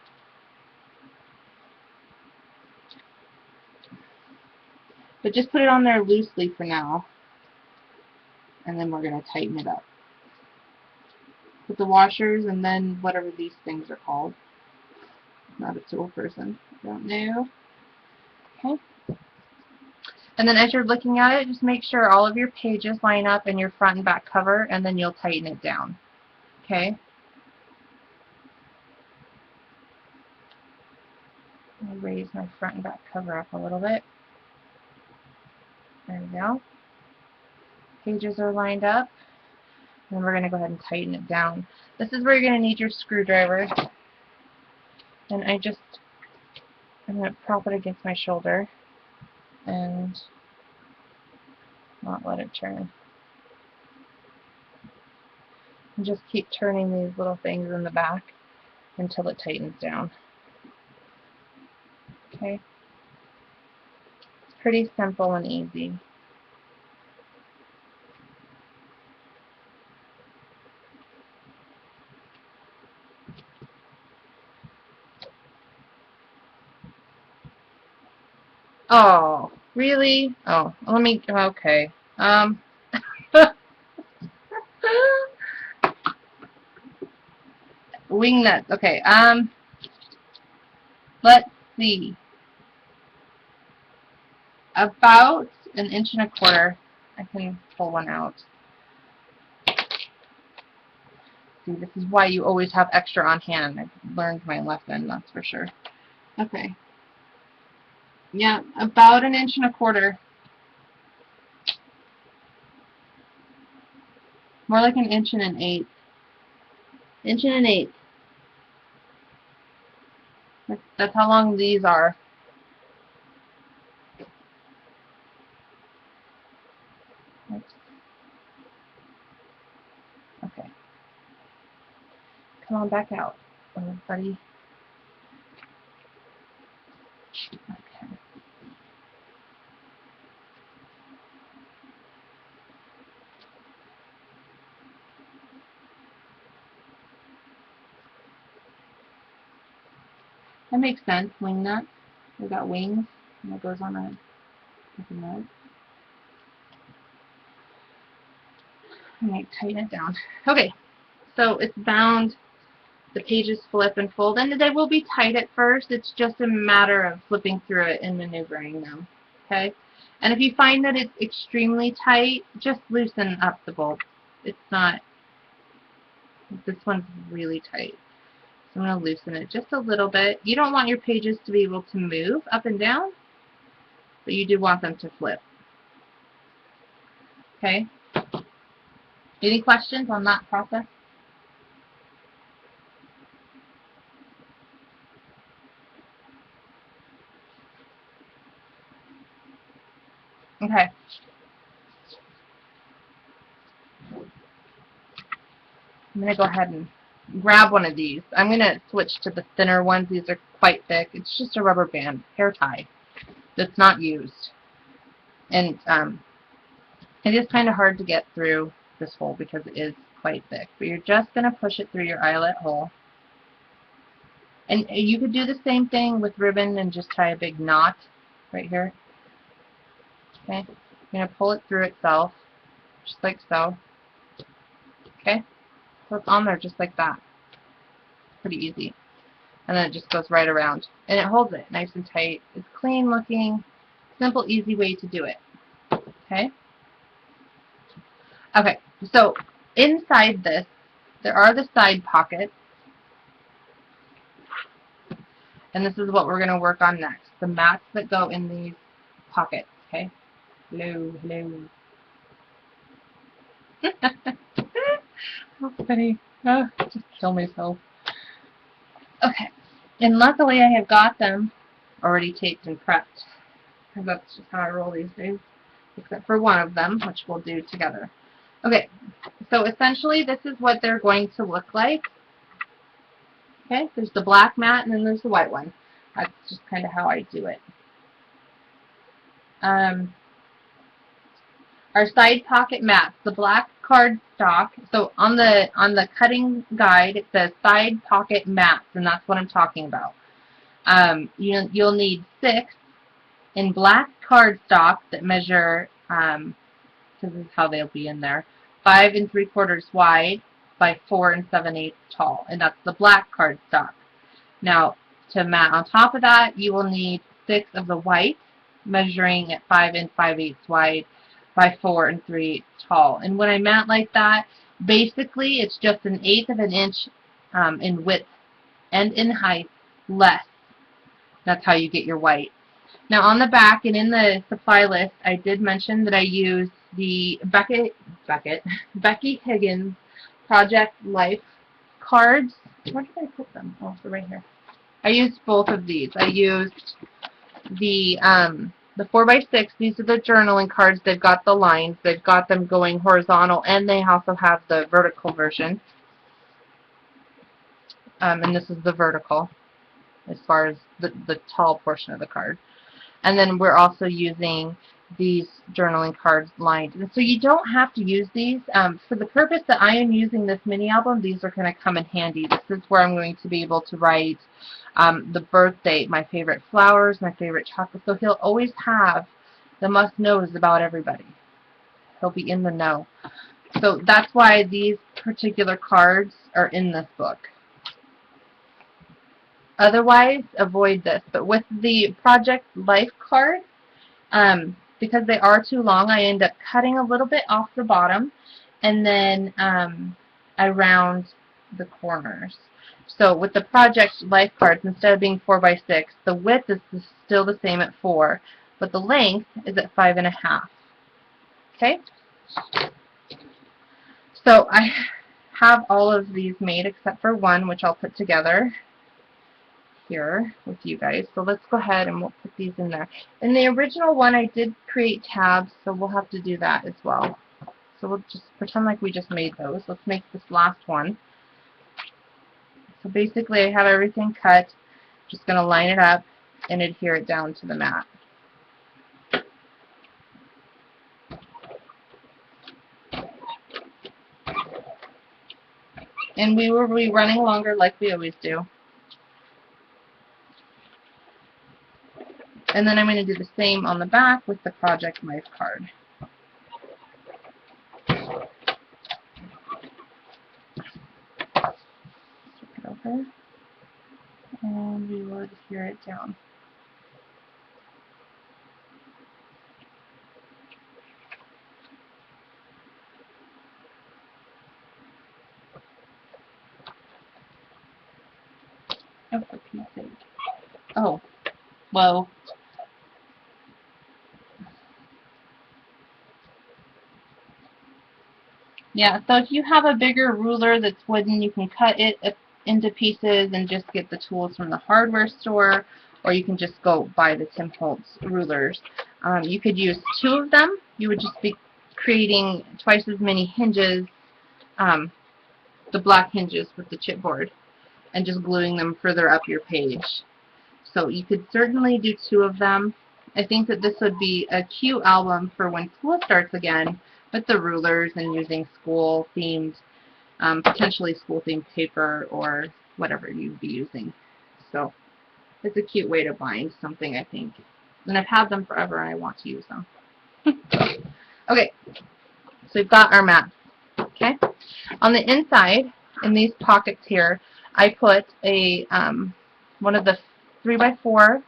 But just put it on there loosely for now. And then we're going to tighten it up. Put the washers and then whatever these things are called. Not a tool person. I don't know. Okay. And then as you're looking at it, just make sure all of your pages line up in your front and back cover, and then you'll tighten it down. Okay? I'll raise my front and back cover up a little bit. There we go. Pages are lined up. And we're going to go ahead and tighten it down. This is where you're going to need your screwdriver. And I'm going to prop it against my shoulder and not let it turn. And just keep turning these little things in the back until it tightens down. Okay? It's pretty simple and easy. Oh, really? Oh, let me, okay. Wing nuts. Okay, let's see. About 1.25 inches. I can pull one out. See, this is why you always have extra on hand. I've learned my lesson, that's for sure. Okay. Yeah, about 1.25 inches. More like 1 1/8 inches. 1 1/8 inches. That's how long these are. Oops. Okay. Come on back out, buddy. Okay. That makes sense. Wing nut. They got wings, and it goes on a nut. I might tighten it down. Okay, so it's bound. The pages flip and fold, and they will be tight at first. It's just a matter of flipping through it and maneuvering them. Okay, and if you find that it's extremely tight, just loosen up the bolt. It's not. This one's really tight. So I'm going to loosen it just a little bit. You don't want your pages to be able to move up and down, but you do want them to flip. Okay? Any questions on that process? Okay. I'm going to go ahead and grab one of these. I'm going to switch to the thinner ones. These are quite thick. It's just a rubber band hair tie that's not used. And it is kind of hard to get through this hole because it is quite thick. But you're just going to push it through your eyelet hole. And you could do the same thing with ribbon and just tie a big knot right here. Okay, you're going to pull it through itself, just like so. Okay, so it's on there just like that. Pretty easy. And then it just goes right around. And it holds it nice and tight. It's clean looking, simple, easy way to do it. Okay? Okay, so inside this, there are the side pockets. And this is what we're going to work on next. The mats that go in these pockets. Okay? Hello, hello. How funny. Oh, just kill myself. Okay. And luckily I have got them already taped and prepped. Because that's just how I roll these days. Except for one of them, which we'll do together. Okay. So essentially this is what they're going to look like. Okay. There's the black mat and then there's the white one. That's just kind of how I do it. Our side pocket mats, the black cardstock. So on the cutting guide, it says side pocket mats, and that's what I'm talking about. You'll need 6 in black cardstock that measure, this is how they'll be in there, 5 3/4 wide by 4 7/8 tall, and that's the black cardstock. Now, to mat on top of that, you will need 6 of the white, measuring at 5 5/8 wide by 4 3/8 tall. And when I mat like that, basically it's just 1/8 of an inch in width and in height less. That's how you get your white. Now on the back and in the supply list, I did mention that I used the Becky Higgins Project Life cards. Where did I put them? Oh, they're right here. I used both of these. I used the 4x6. These are the journaling cards. They've got the lines. They've got them going horizontal, and they also have the vertical version. And this is the vertical as far as the tall portion of the card. And then we're also using these journaling cards lined. And so you don't have to use these. For the purpose that I am using this mini album, these are going to come in handy. This is where I'm going to be able to write the birth date, my favorite flowers, my favorite chocolate. So he'll always have the must-knows about everybody. He'll be in the know. So that's why these particular cards are in this book. Otherwise, avoid this. But with the Project Life card, because they are too long, I end up cutting a little bit off the bottom, and then I round the corners. So with the Project Life cards, instead of being 4x6, the width is still the same at 4, but the length is at 5.5. Okay? So I have all of these made except for one, which I'll put together here with you guys. So let's go ahead and we'll put these in there. In the original one, I did create tabs, so we'll have to do that as well. So we'll just pretend like we just made those. Let's make this last one. So basically, I have everything cut. Just going to line it up and adhere it down to the mat. And we will be running longer like we always do. And then I'm going to do the same on the back with the Project Life card. Flip it over. And we will adhere it down. Oh, for Pete's sake. Oh, whoa. Yeah, so if you have a bigger ruler that's wooden, you can cut it into pieces and just get the tools from the hardware store, or you can just go buy the Tim Holtz rulers. You could use 2 of them. You would just be creating twice as many hinges the black hinges with the chipboard and just gluing them further up your page. So you could certainly do 2 of them. I think that this would be a cute album for when school starts again, with the rulers and using school themed, potentially school themed paper or whatever you'd be using. So it's a cute way to bind something, I think. And I've had them forever and I want to use them. Okay, so we've got our map. Okay, on the inside, in these pockets here, I put a one of the 3x4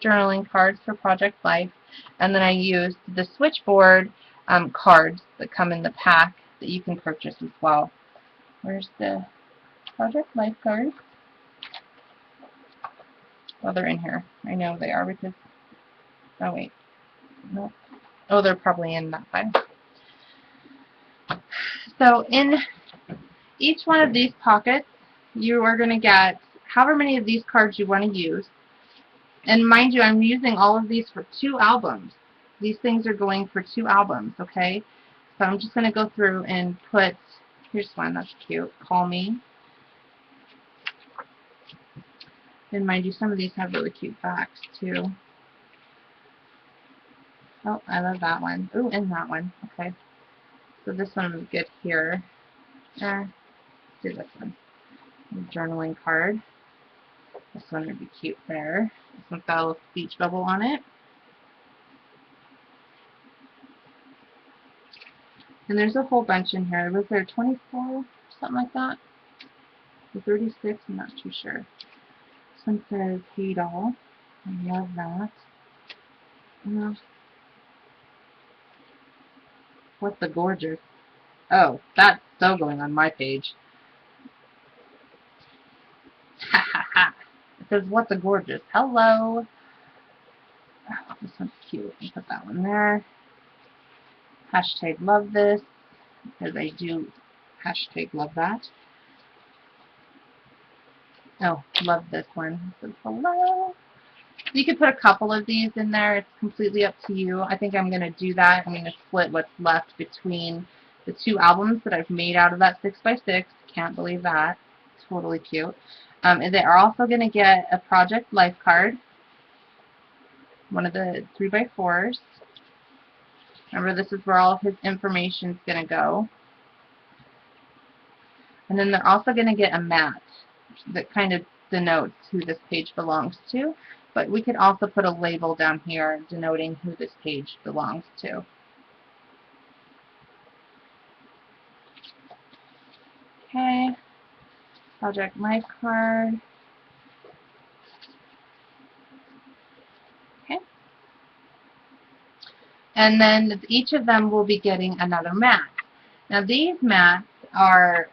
journaling cards for Project Life, and then I used the switchboard cards that come in the pack that you can purchase as well. Where's the Project Life cards? Oh, they're in here. I know they are because, oh wait, no. Oh, they're probably in that file. So in each one of these pockets, you are going to get however many of these cards you want to use. And mind you, I'm using all of these for 2 albums. These things are going for 2 albums, okay? So I'm just going to go through and put, here's one, that's cute, Call Me. And mind you, some of these have really cute backs too. Oh, I love that one. Ooh, and that one. Okay. So this one would get here. Let's do this one. Journaling card. This one would be cute there. This one's got a little beach bubble on it. And there's a whole bunch in here. Was there 24? Something like that? Or 36? I'm not too sure. This one says Hey Doll. I love that. What the Gorgeous. Oh, that's so going on my page. Ha ha ha. It says What the Gorgeous. Hello. Oh, this one's cute. I'll put that one there. Hashtag love this. Because I do hashtag love that. Oh, love this one. It says hello. You could put a couple of these in there. It's completely up to you. I think I'm going to do that. I'm going to split what's left between the 2 albums that I've made out of that 6x6. Can't believe that. Totally cute. And they are also going to get a Project Life card. One of the 3x4s. Remember, this is where all of his information is going to go. And then they're also going to get a mat that kind of denotes who this page belongs to. But we could also put a label down here denoting who this page belongs to. Okay. Project Life card. Okay. And then each of them will be getting another mat. Now these mats are,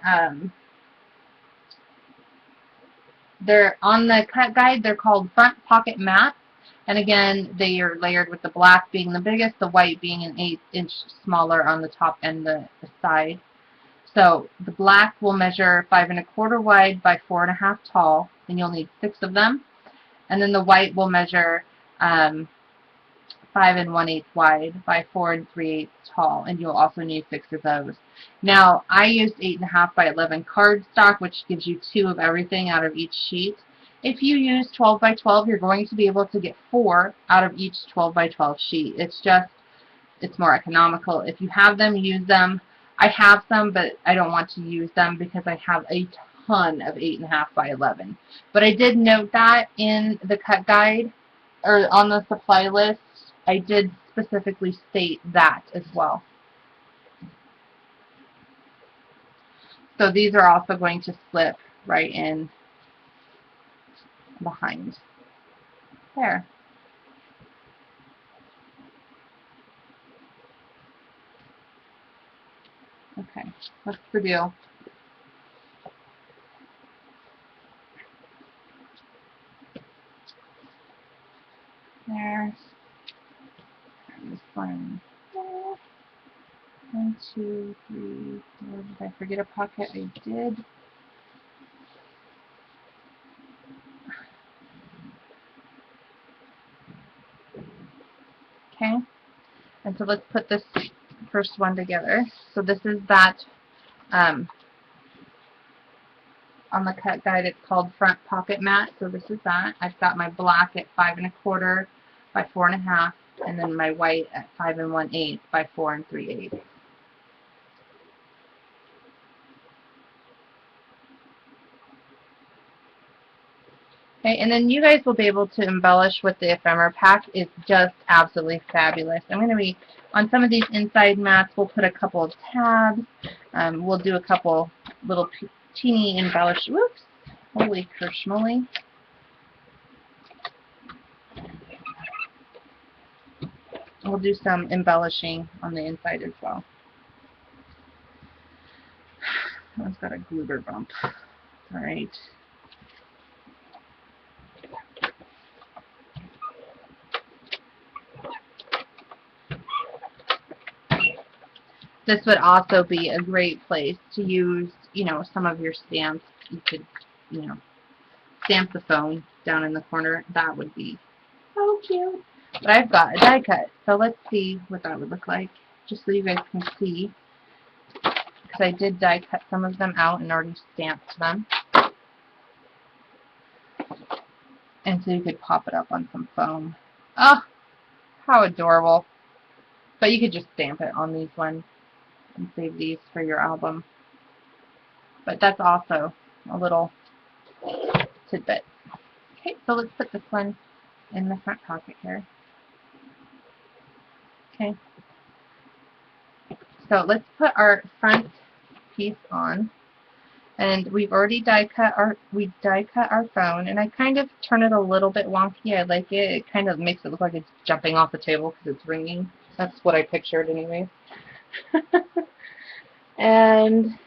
they're on the cut guide, they're called front pocket mats. And again, they are layered with the black being the biggest, the white being an 1/8 inch smaller on the top and the side. So the black will measure 5 1/4 wide by 4 1/2 tall, and you'll need 6 of them. And then the white will measure 5 1/8 wide by 4 3/8 tall, and you'll also need 6 of those. Now, I used 8 1/2 by 11 cardstock, which gives you 2 of everything out of each sheet. If you use 12 by 12, you're going to be able to get 4 out of each 12 by 12 sheet. It's more economical. If you have them, use them. I have some, but I don't want to use them because I have a ton of 8 1/2 by 11. But I did note that in the cut guide, or on the supply list, I did specifically state that as well. So these are also going to slip right in behind there. Okay, what's the deal? There. This one. 1, 2, 3, 4. Did I forget a pocket? I did. Okay. And so let's put this first one together. So this is that On the cut guide, it's called Front Pocket Mat, so this is that. I've got my black at 5 1/4 by 4 1/2, and then my white at 5 1/8 by 4 3/8. Okay, and then you guys will be able to embellish with the ephemera pack. It's just absolutely fabulous. I'm going to be, on some of these inside mats, we'll put a couple of tabs. We'll do a couple little teeny embellish, whoops, holy kershmoly. We'll do some embellishing on the inside as well. It's got a Gloober bump. All right. This would also be a great place to use, you know, some of your stamps. You could, you know, stamp the phone down in the corner. That would be so cute. But I've got a die cut, so let's see what that would look like, just so you guys can see. Because I did die cut some of them out and already stamped them. And so you could pop it up on some foam. Oh, how adorable. But you could just stamp it on these ones and save these for your album. But that's also a little tidbit. Okay, so let's put this one in the front pocket here. Okay. So let's put our front piece on. And we've already die cut our phone, and I kind of turn it a little bit wonky. I like it. It kind of makes it look like it's jumping off the table because it's ringing. That's what I pictured anyway. And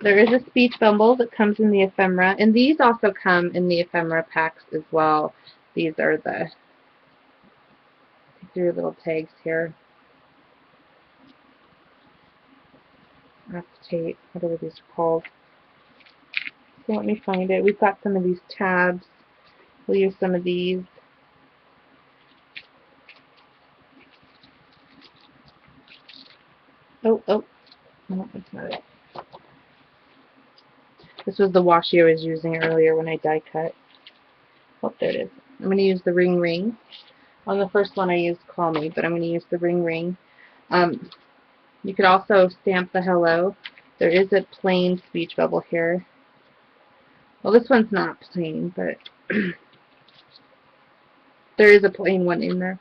there is a speech bumble that comes in the ephemera, and these also come in the ephemera packs as well. These are the 3 little tags here. Acetate, whatever these are called. So let me find it. We've got some of these tabs. We'll use some of these. Oh, no, that's not it. This was the washi I was using earlier when I die cut. Oh, there it is. I'm going to use the ring ring. On the first one I used Call Me, but I'm going to use the ring ring. You could also stamp the hello. There is a plain speech bubble here. Well, this one's not plain, but there is a plain one in there.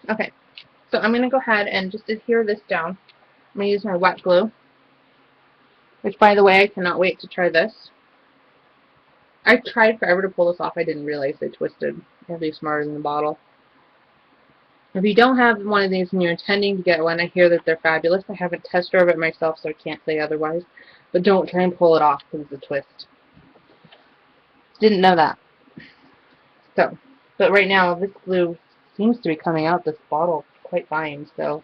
Okay, so I'm going to go ahead and just adhere this down. I'm going to use my wet glue, which, by the way, I cannot wait to try this. I tried forever to pull this off. I didn't realize it twisted. You have to be smarter than the bottle. If you don't have one of these and you're intending to get one, I hear that they're fabulous. I haven't test drove it myself, so I can't say otherwise. But don't try and pull it off because it's a twist. Didn't know that. So, but right now, this glue seems to be coming out this bottle quite fine, so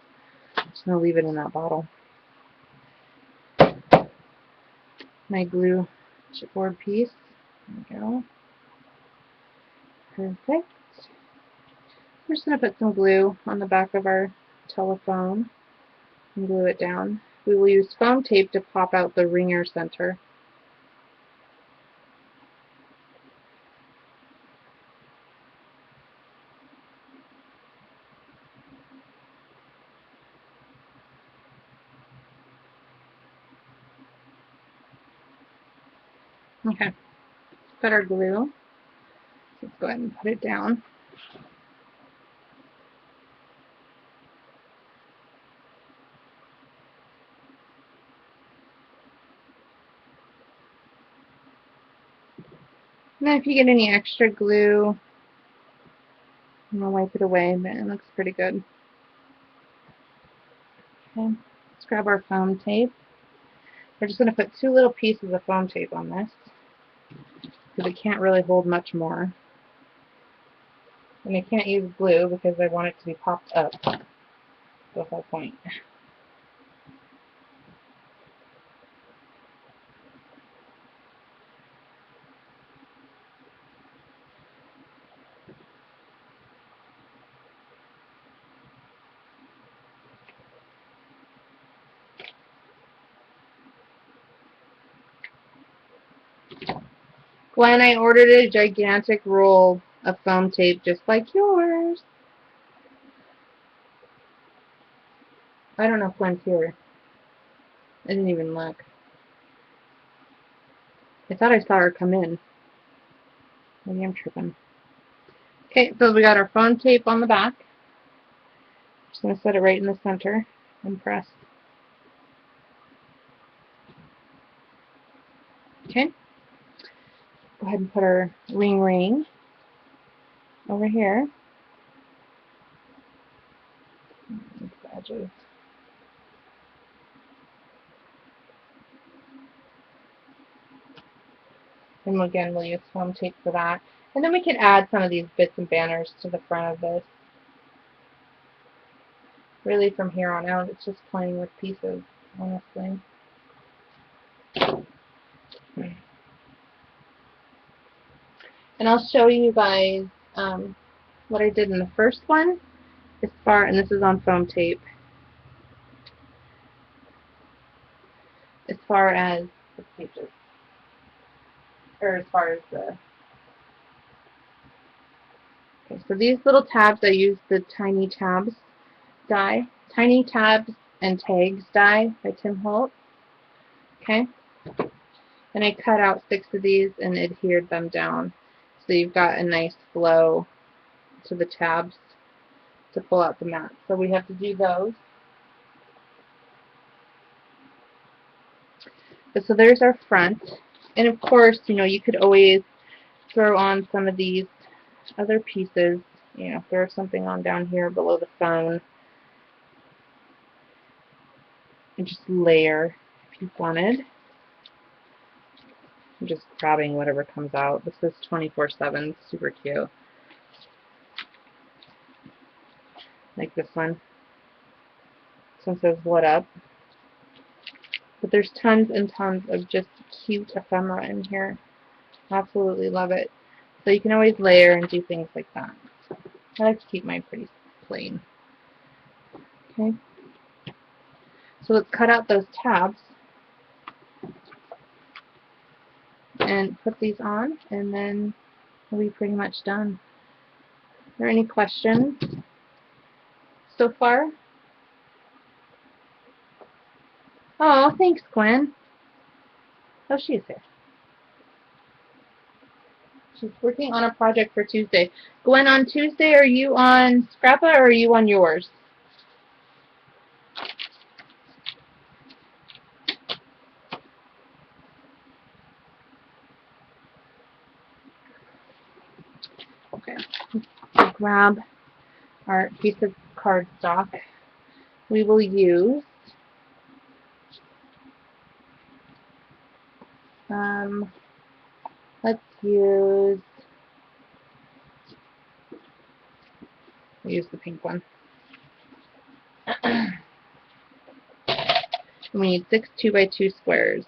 I'm just going to leave it in that bottle. My glue chipboard piece. There we go. Perfect. We're just going to put some glue on the back of our telephone and glue it down. We will use foam tape to pop out the ringer center. Okay, put our glue. Let's go ahead and put it down. And then if you get any extra glue, I'm going to wipe it away, but it looks pretty good. Okay, let's grab our foam tape. We're just going to put 2 little pieces of foam tape on this, because it can't really hold much more. And I can't use glue because I want it to be popped up. The whole point. Gwen, I ordered a gigantic roll of foam tape just like yours. I don't know if Gwen's here. I didn't even look. I thought I saw her come in. Maybe I'm tripping. Okay, so we got our foam tape on the back. Just going to set it right in the center and press. Okay. Go ahead and put our ring over here. The edges. And again, we'll use foam tape for that. And then we can add some of these bits and banners to the front of this. Really, from here on out, it's just playing with pieces, honestly. And I'll show you guys what I did in the first one, and this is on foam tape, as far as the pages, or as far as the, okay, so these little tabs, I used the Tiny Tabs die, Tiny Tabs and Tags die by Tim Holtz, okay, and I cut out 6 of these and adhered them down, so you've got a nice flow to the tabs to pull out the mat. So we have to do those. But so there's our front. And of course, you know, you could always throw on some of these other pieces. You know, throw something on down here below the phone. And just layer if you wanted. I'm just grabbing whatever comes out. This is 24/7, super cute. Like this one. This one says, "What up?" But there's tons and tons of just cute ephemera in here. Absolutely love it. So you can always layer and do things like that. I like to keep mine pretty plain. Okay. So let's cut out those tabs and put these on, and then we'll be pretty much done. Are there any questions so far? Oh, thanks, Gwen. Oh, she's here. She's working on a project for Tuesday. Gwen, on Tuesday, are you on Scrappa or are you on yours? Okay. Let's grab our piece of cardstock. We will use let's use the pink one. We need 6 2x2 squares.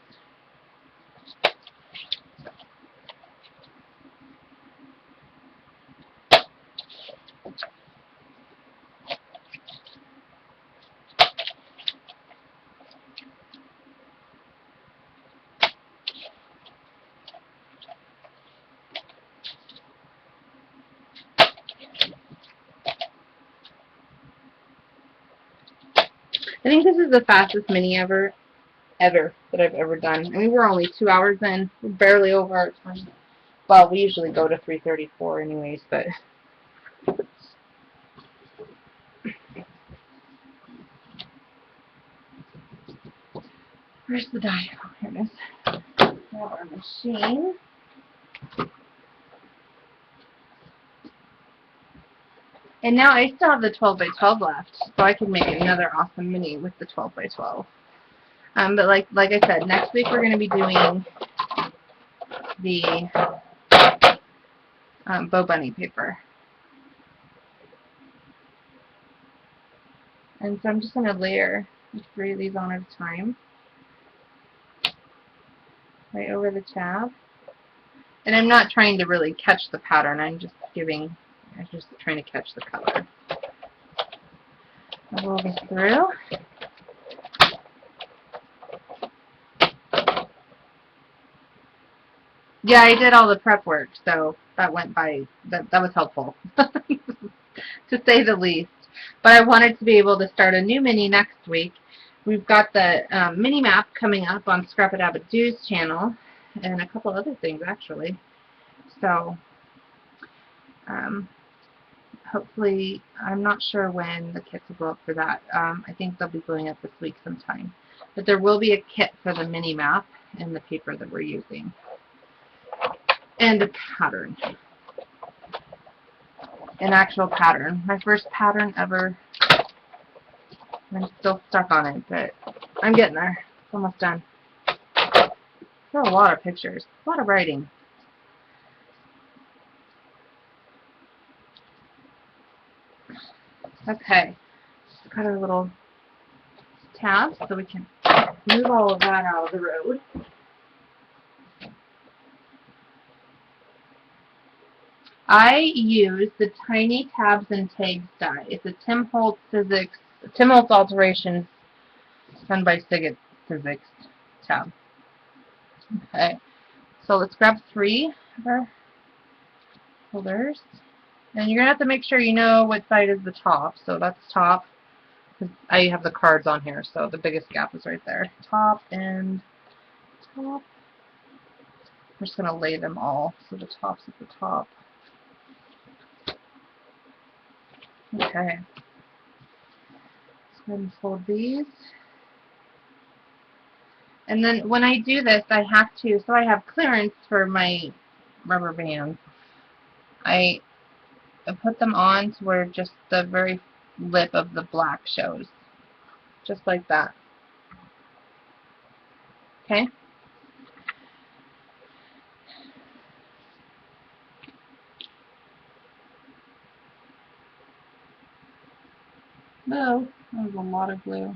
I think this is the fastest mini ever that I've ever done. I mean, we're only 2 hours in. We're barely over our time. Well, we usually go to 3:34 anyways, but where's the die? Oh, here it is. Grab our machine. And now I still have the 12 by 12 left, so I can make another awesome mini with the 12 by 12. But like I said, next week we're going to be doing the Bo Bunny paper. And so I'm just going to layer 3 of these on at a time. Right over the tab. And I'm not trying to really catch the pattern, I'm just trying to catch the color. I'll roll this through. Yeah, I did all the prep work, so that went by, that was helpful, to say the least. But I wanted to be able to start a new mini next week. We've got the mini map coming up on Scrap It Abbott Do's channel, and a couple other things, actually. So, um, hopefully, I'm not sure when the kits will go up for that. I think they'll be going up this week sometime. But there will be a kit for the mini map and the paper that we're using. And a pattern. An actual pattern. My first pattern ever. I'm still stuck on it, but I'm getting there. It's almost done. There are a lot of pictures. A lot of writing. Okay. Cut our little tabs so we can move all of that out of the road. I use the Tiny Tabs and Tags die. It's a Tim Holtz Alterations done by Sizzix tab. Okay, so let's grab 3 of our folders. And you're going to have to make sure you know what side is the top. So that's top. I have the cards on here, so the biggest gap is right there. Top and top. I'm just going to lay them all so the top's at the top. Okay. Let's go ahead and fold these. And then when I do this, I have to, so I have clearance for my rubber bands. I put them on to where just the very lip of the black shows. Just like that. Okay? No, that was a lot of glue.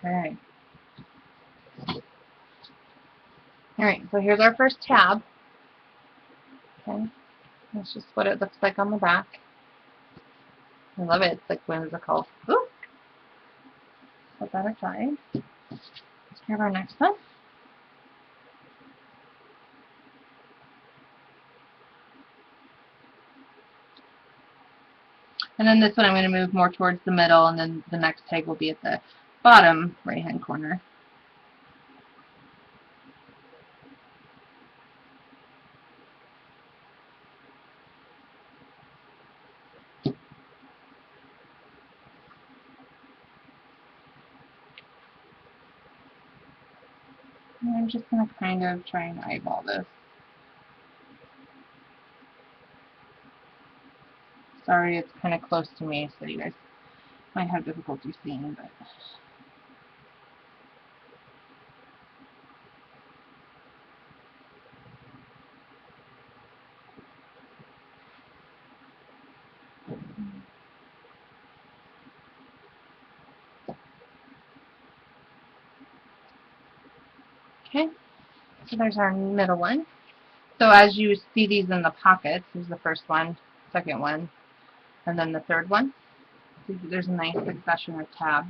Okay. Alright, so here's our first tab. Okay. That's just what it looks like on the back. I love it. It's like whimsical. Ooh. Put that aside. Let's grab our next one. And then this one I'm going to move more towards the middle, and then the next tag will be at the bottom right-hand corner. And I'm just going to kind of try and eyeball this. Sorry, it's kind of close to me, so you guys might have difficulty seeing, but... Okay, so there's our middle one. So as you see these in the pockets, there's the first one, second one, and then the third one. See, there's a nice succession of tabs.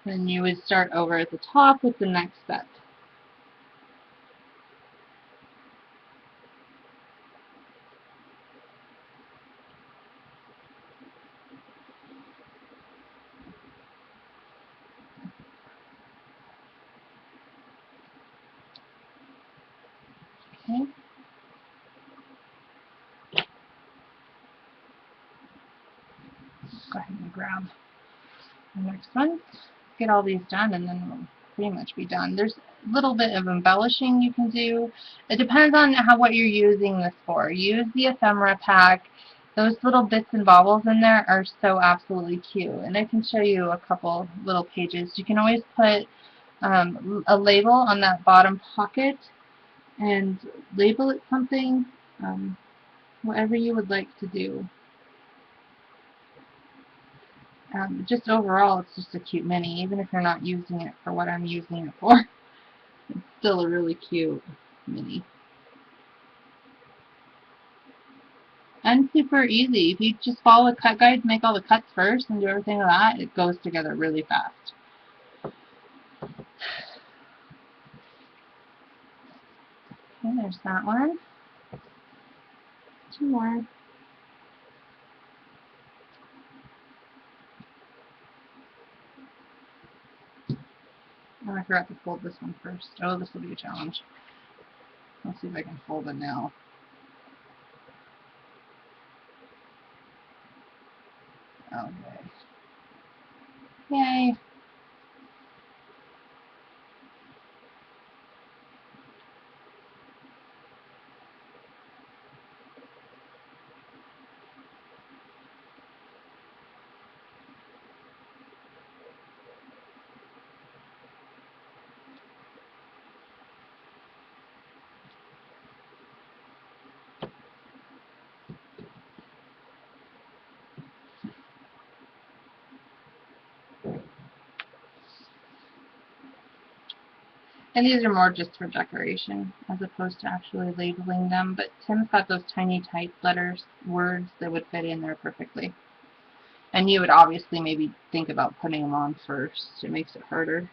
Then you would start over at the top with the next set. Okay. Go ahead and grab the next one. Get all these done, and then we'll pretty much be done. There's a little bit of embellishing you can do. It depends on what you're using this for. Use the ephemera pack. Those little bits and bobbles in there are so absolutely cute. And I can show you a couple little pages. You can always put a label on that bottom pocket and label it something, whatever you would like to do. Just overall, it's just a cute mini, even if you're not using it for what I'm using it for. It's still a really cute mini. And super easy. If you just follow the cut guide, make all the cuts first, and do everything like that, it goes together really fast. Okay, there's that one. Two more. Oh, I forgot to fold this one first. Oh, this will be a challenge. Let's see if I can fold it now. Okay. Yay. And these are more just for decoration as opposed to actually labeling them. But Tim's got those tiny type letters, words that would fit in there perfectly. And you would obviously maybe think about putting them on first. It makes it harder.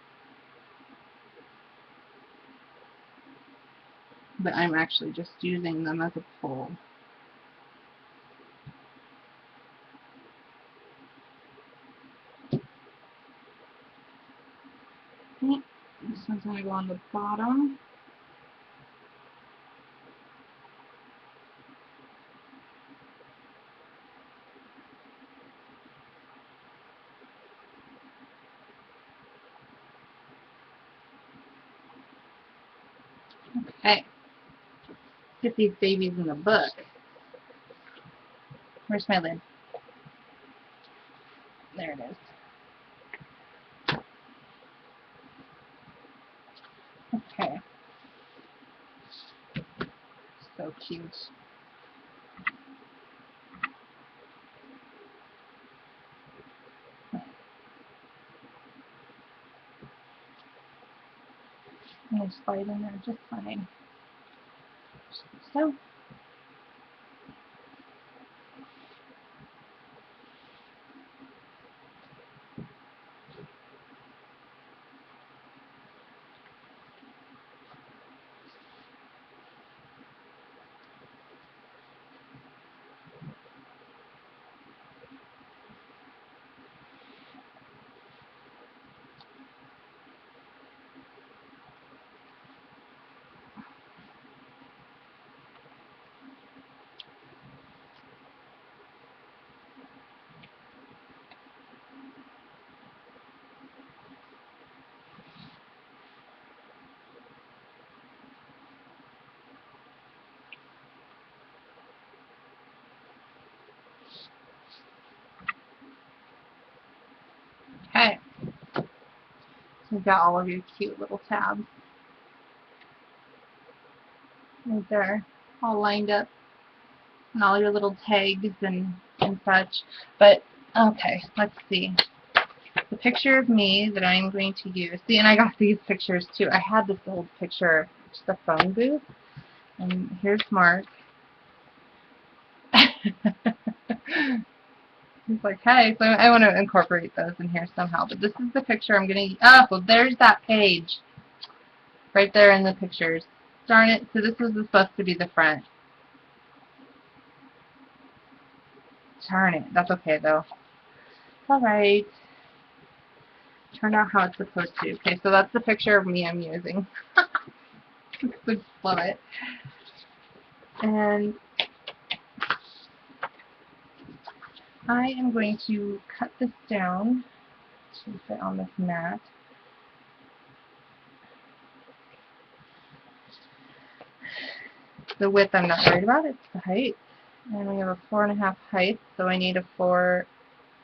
But I'm actually just using them as a pull. Okay. This one's going to go on the bottom. Okay. Get these babies in the book. Where's my lid? There it is. Okay. So cute. And they slide in there just fine. So. Okay. So you've got all of your cute little tabs right there, all lined up, and all your little tags and such. But, okay, let's see. The picture of me that I'm going to use. See, and I got these pictures too. I had this old picture, just the phone booth. And here's Mark. He's like, hey, so I want to incorporate those in here somehow. But this is the picture I'm going to... Oh, well, there's that page. Right there in the pictures. Darn it. So this was supposed to be the front. Darn it. That's okay, though. It's alright. Turned out how it's supposed to. Okay, so that's the picture of me I'm using. I love it. And I am going to cut this down to fit on this mat. The width I'm not worried about, it's the height. And we have a 4.5 height, so I need a 4,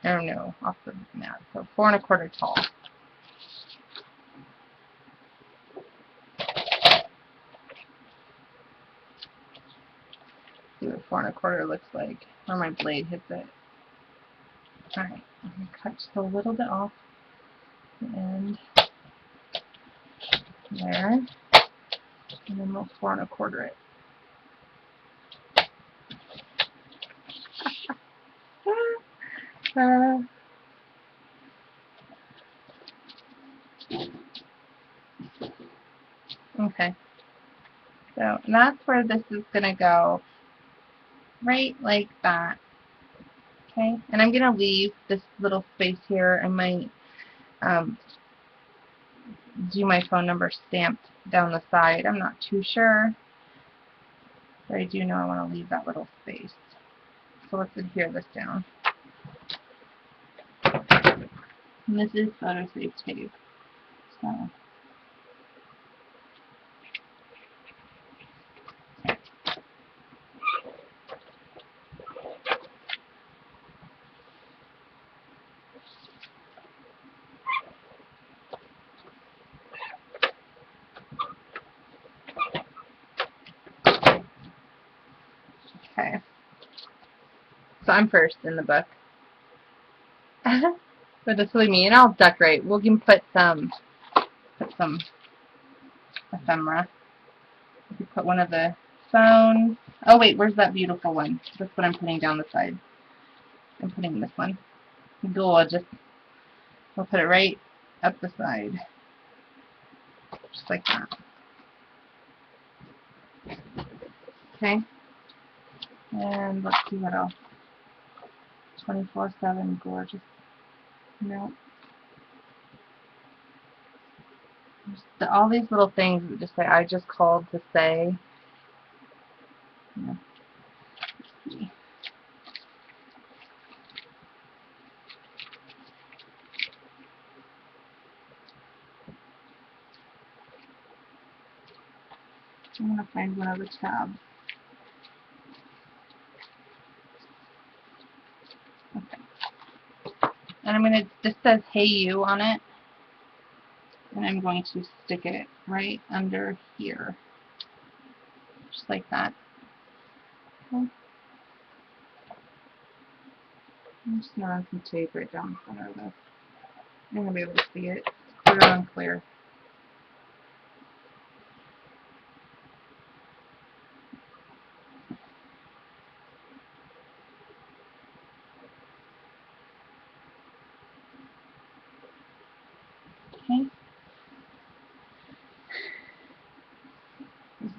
oh no, off the mat, so 4.25 tall. See what 4.25 looks like, where my blade hits it. Alright, I'm going to cut just a little bit off the end there, and then we'll 4.25 it. Okay, so that's where this is going to go, right like that. Okay, and I'm going to leave this little space here. I might do my phone number stamped down the side. I'm not too sure, but I do know I want to leave that little space. So let's adhere this down. And this is photo-safe tape. So okay. So I'm first in the book. But this will be me, and I'll decorate. We can put some ephemera. We can put one of the phones. Oh wait, where's that beautiful one? That's what I'm putting down the side. I'm putting this one. Gorgeous. We'll put it right up the side. Just like that. Okay. And let's see what else. 24/7, gorgeous. No. All these little things that just say, I just called to say. Yeah. I'm going to find one of the tabs. Okay. And I'm going to, this says Hey You on it. And I'm going to stick it right under here. Just like that. Okay. I'm just going to run some tape right down the center of this. I'm going to be able to see it. It's clear on clear. Okay.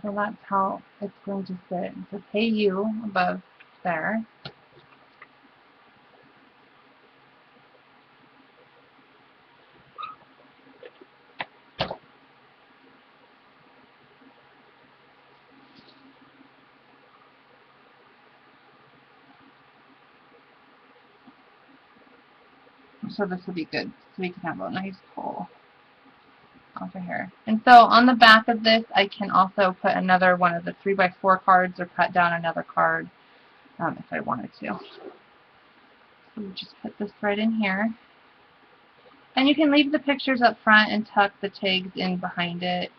So that's how it's going to sit. It says Hey You above there. So this will be good. So we can have a nice pull over here. And so on the back of this, I can also put another one of the 3x4 cards or cut down another card if I wanted to. So we just put this right in here. And you can leave the pictures up front and tuck the tags in behind it.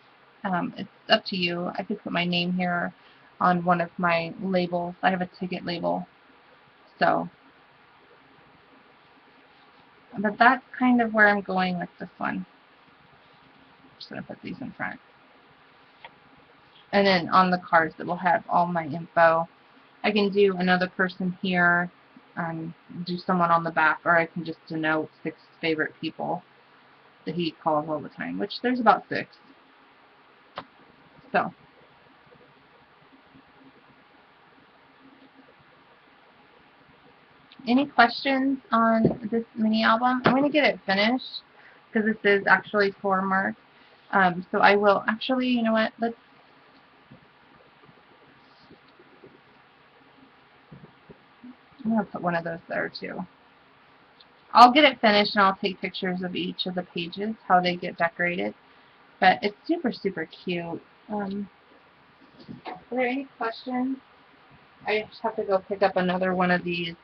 It's up to you. I could put my name here on one of my labels. I have a ticket label. So, but that's kind of where I'm going with this one. I'm just going to put these in front. And then on the cards that will have all my info. I can do another person here, do someone on the back, or I can just denote 6 favorite people that he calls all the time, which there's about 6. So, any questions on this mini album? I'm going to get it finished because this is actually for Mark. So I will actually, you know what, I'm going to put one of those there too. I'll get it finished and I'll take pictures of each of the pages, how they get decorated. But it's super, super cute. Are there any questions? I just have to go pick up another one of these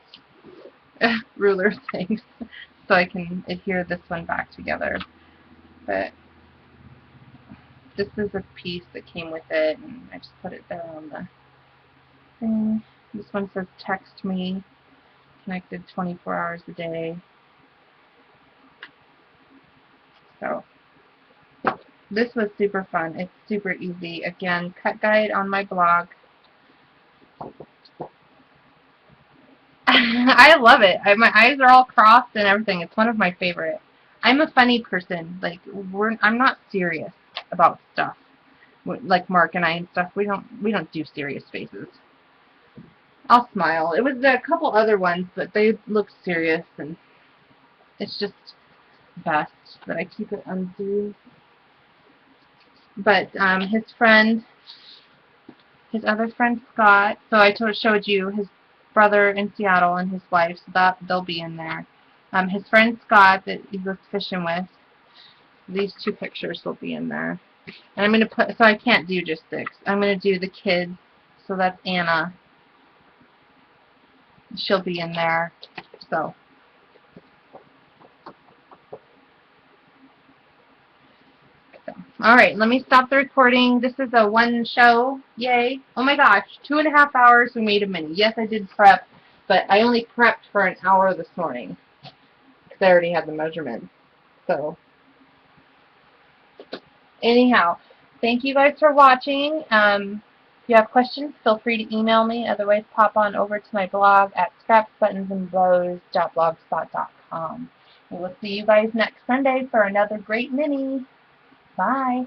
ruler things so I can adhere this one back together. But this is a piece that came with it, and I just put it there on the thing. This one says text me, connected 24 hours a day. So this was super fun. It's super easy. Again, cut guide on my blog. I love it. My eyes are all crossed and everything. It's one of my favorite. I'm a funny person. Like I'm not serious about stuff. Like Mark and I and stuff. We don't do serious faces. I'll smile. It was a couple other ones, but they look serious, and it's just best that I keep it undue. But his other friend Scott. So I showed you his brother in Seattle and his wife. So that they'll be in there. His friend Scott that he was fishing with. These two pictures will be in there. And I'm gonna put. So I can't do just 6. I'm gonna do the kids. So that's Anna. She'll be in there. So. Alright, let me stop the recording. This is a one show. Yay. Oh my gosh, 2.5 hours we made a mini. Yes, I did prep, but I only prepped for an hour this morning because I already had the measurements. So, anyhow, thank you guys for watching. If you have questions, feel free to email me. Otherwise, pop on over to my blog at scrapsbuttonsandbows.blogspot.com. And we'll see you guys next Sunday for another great mini. Bye.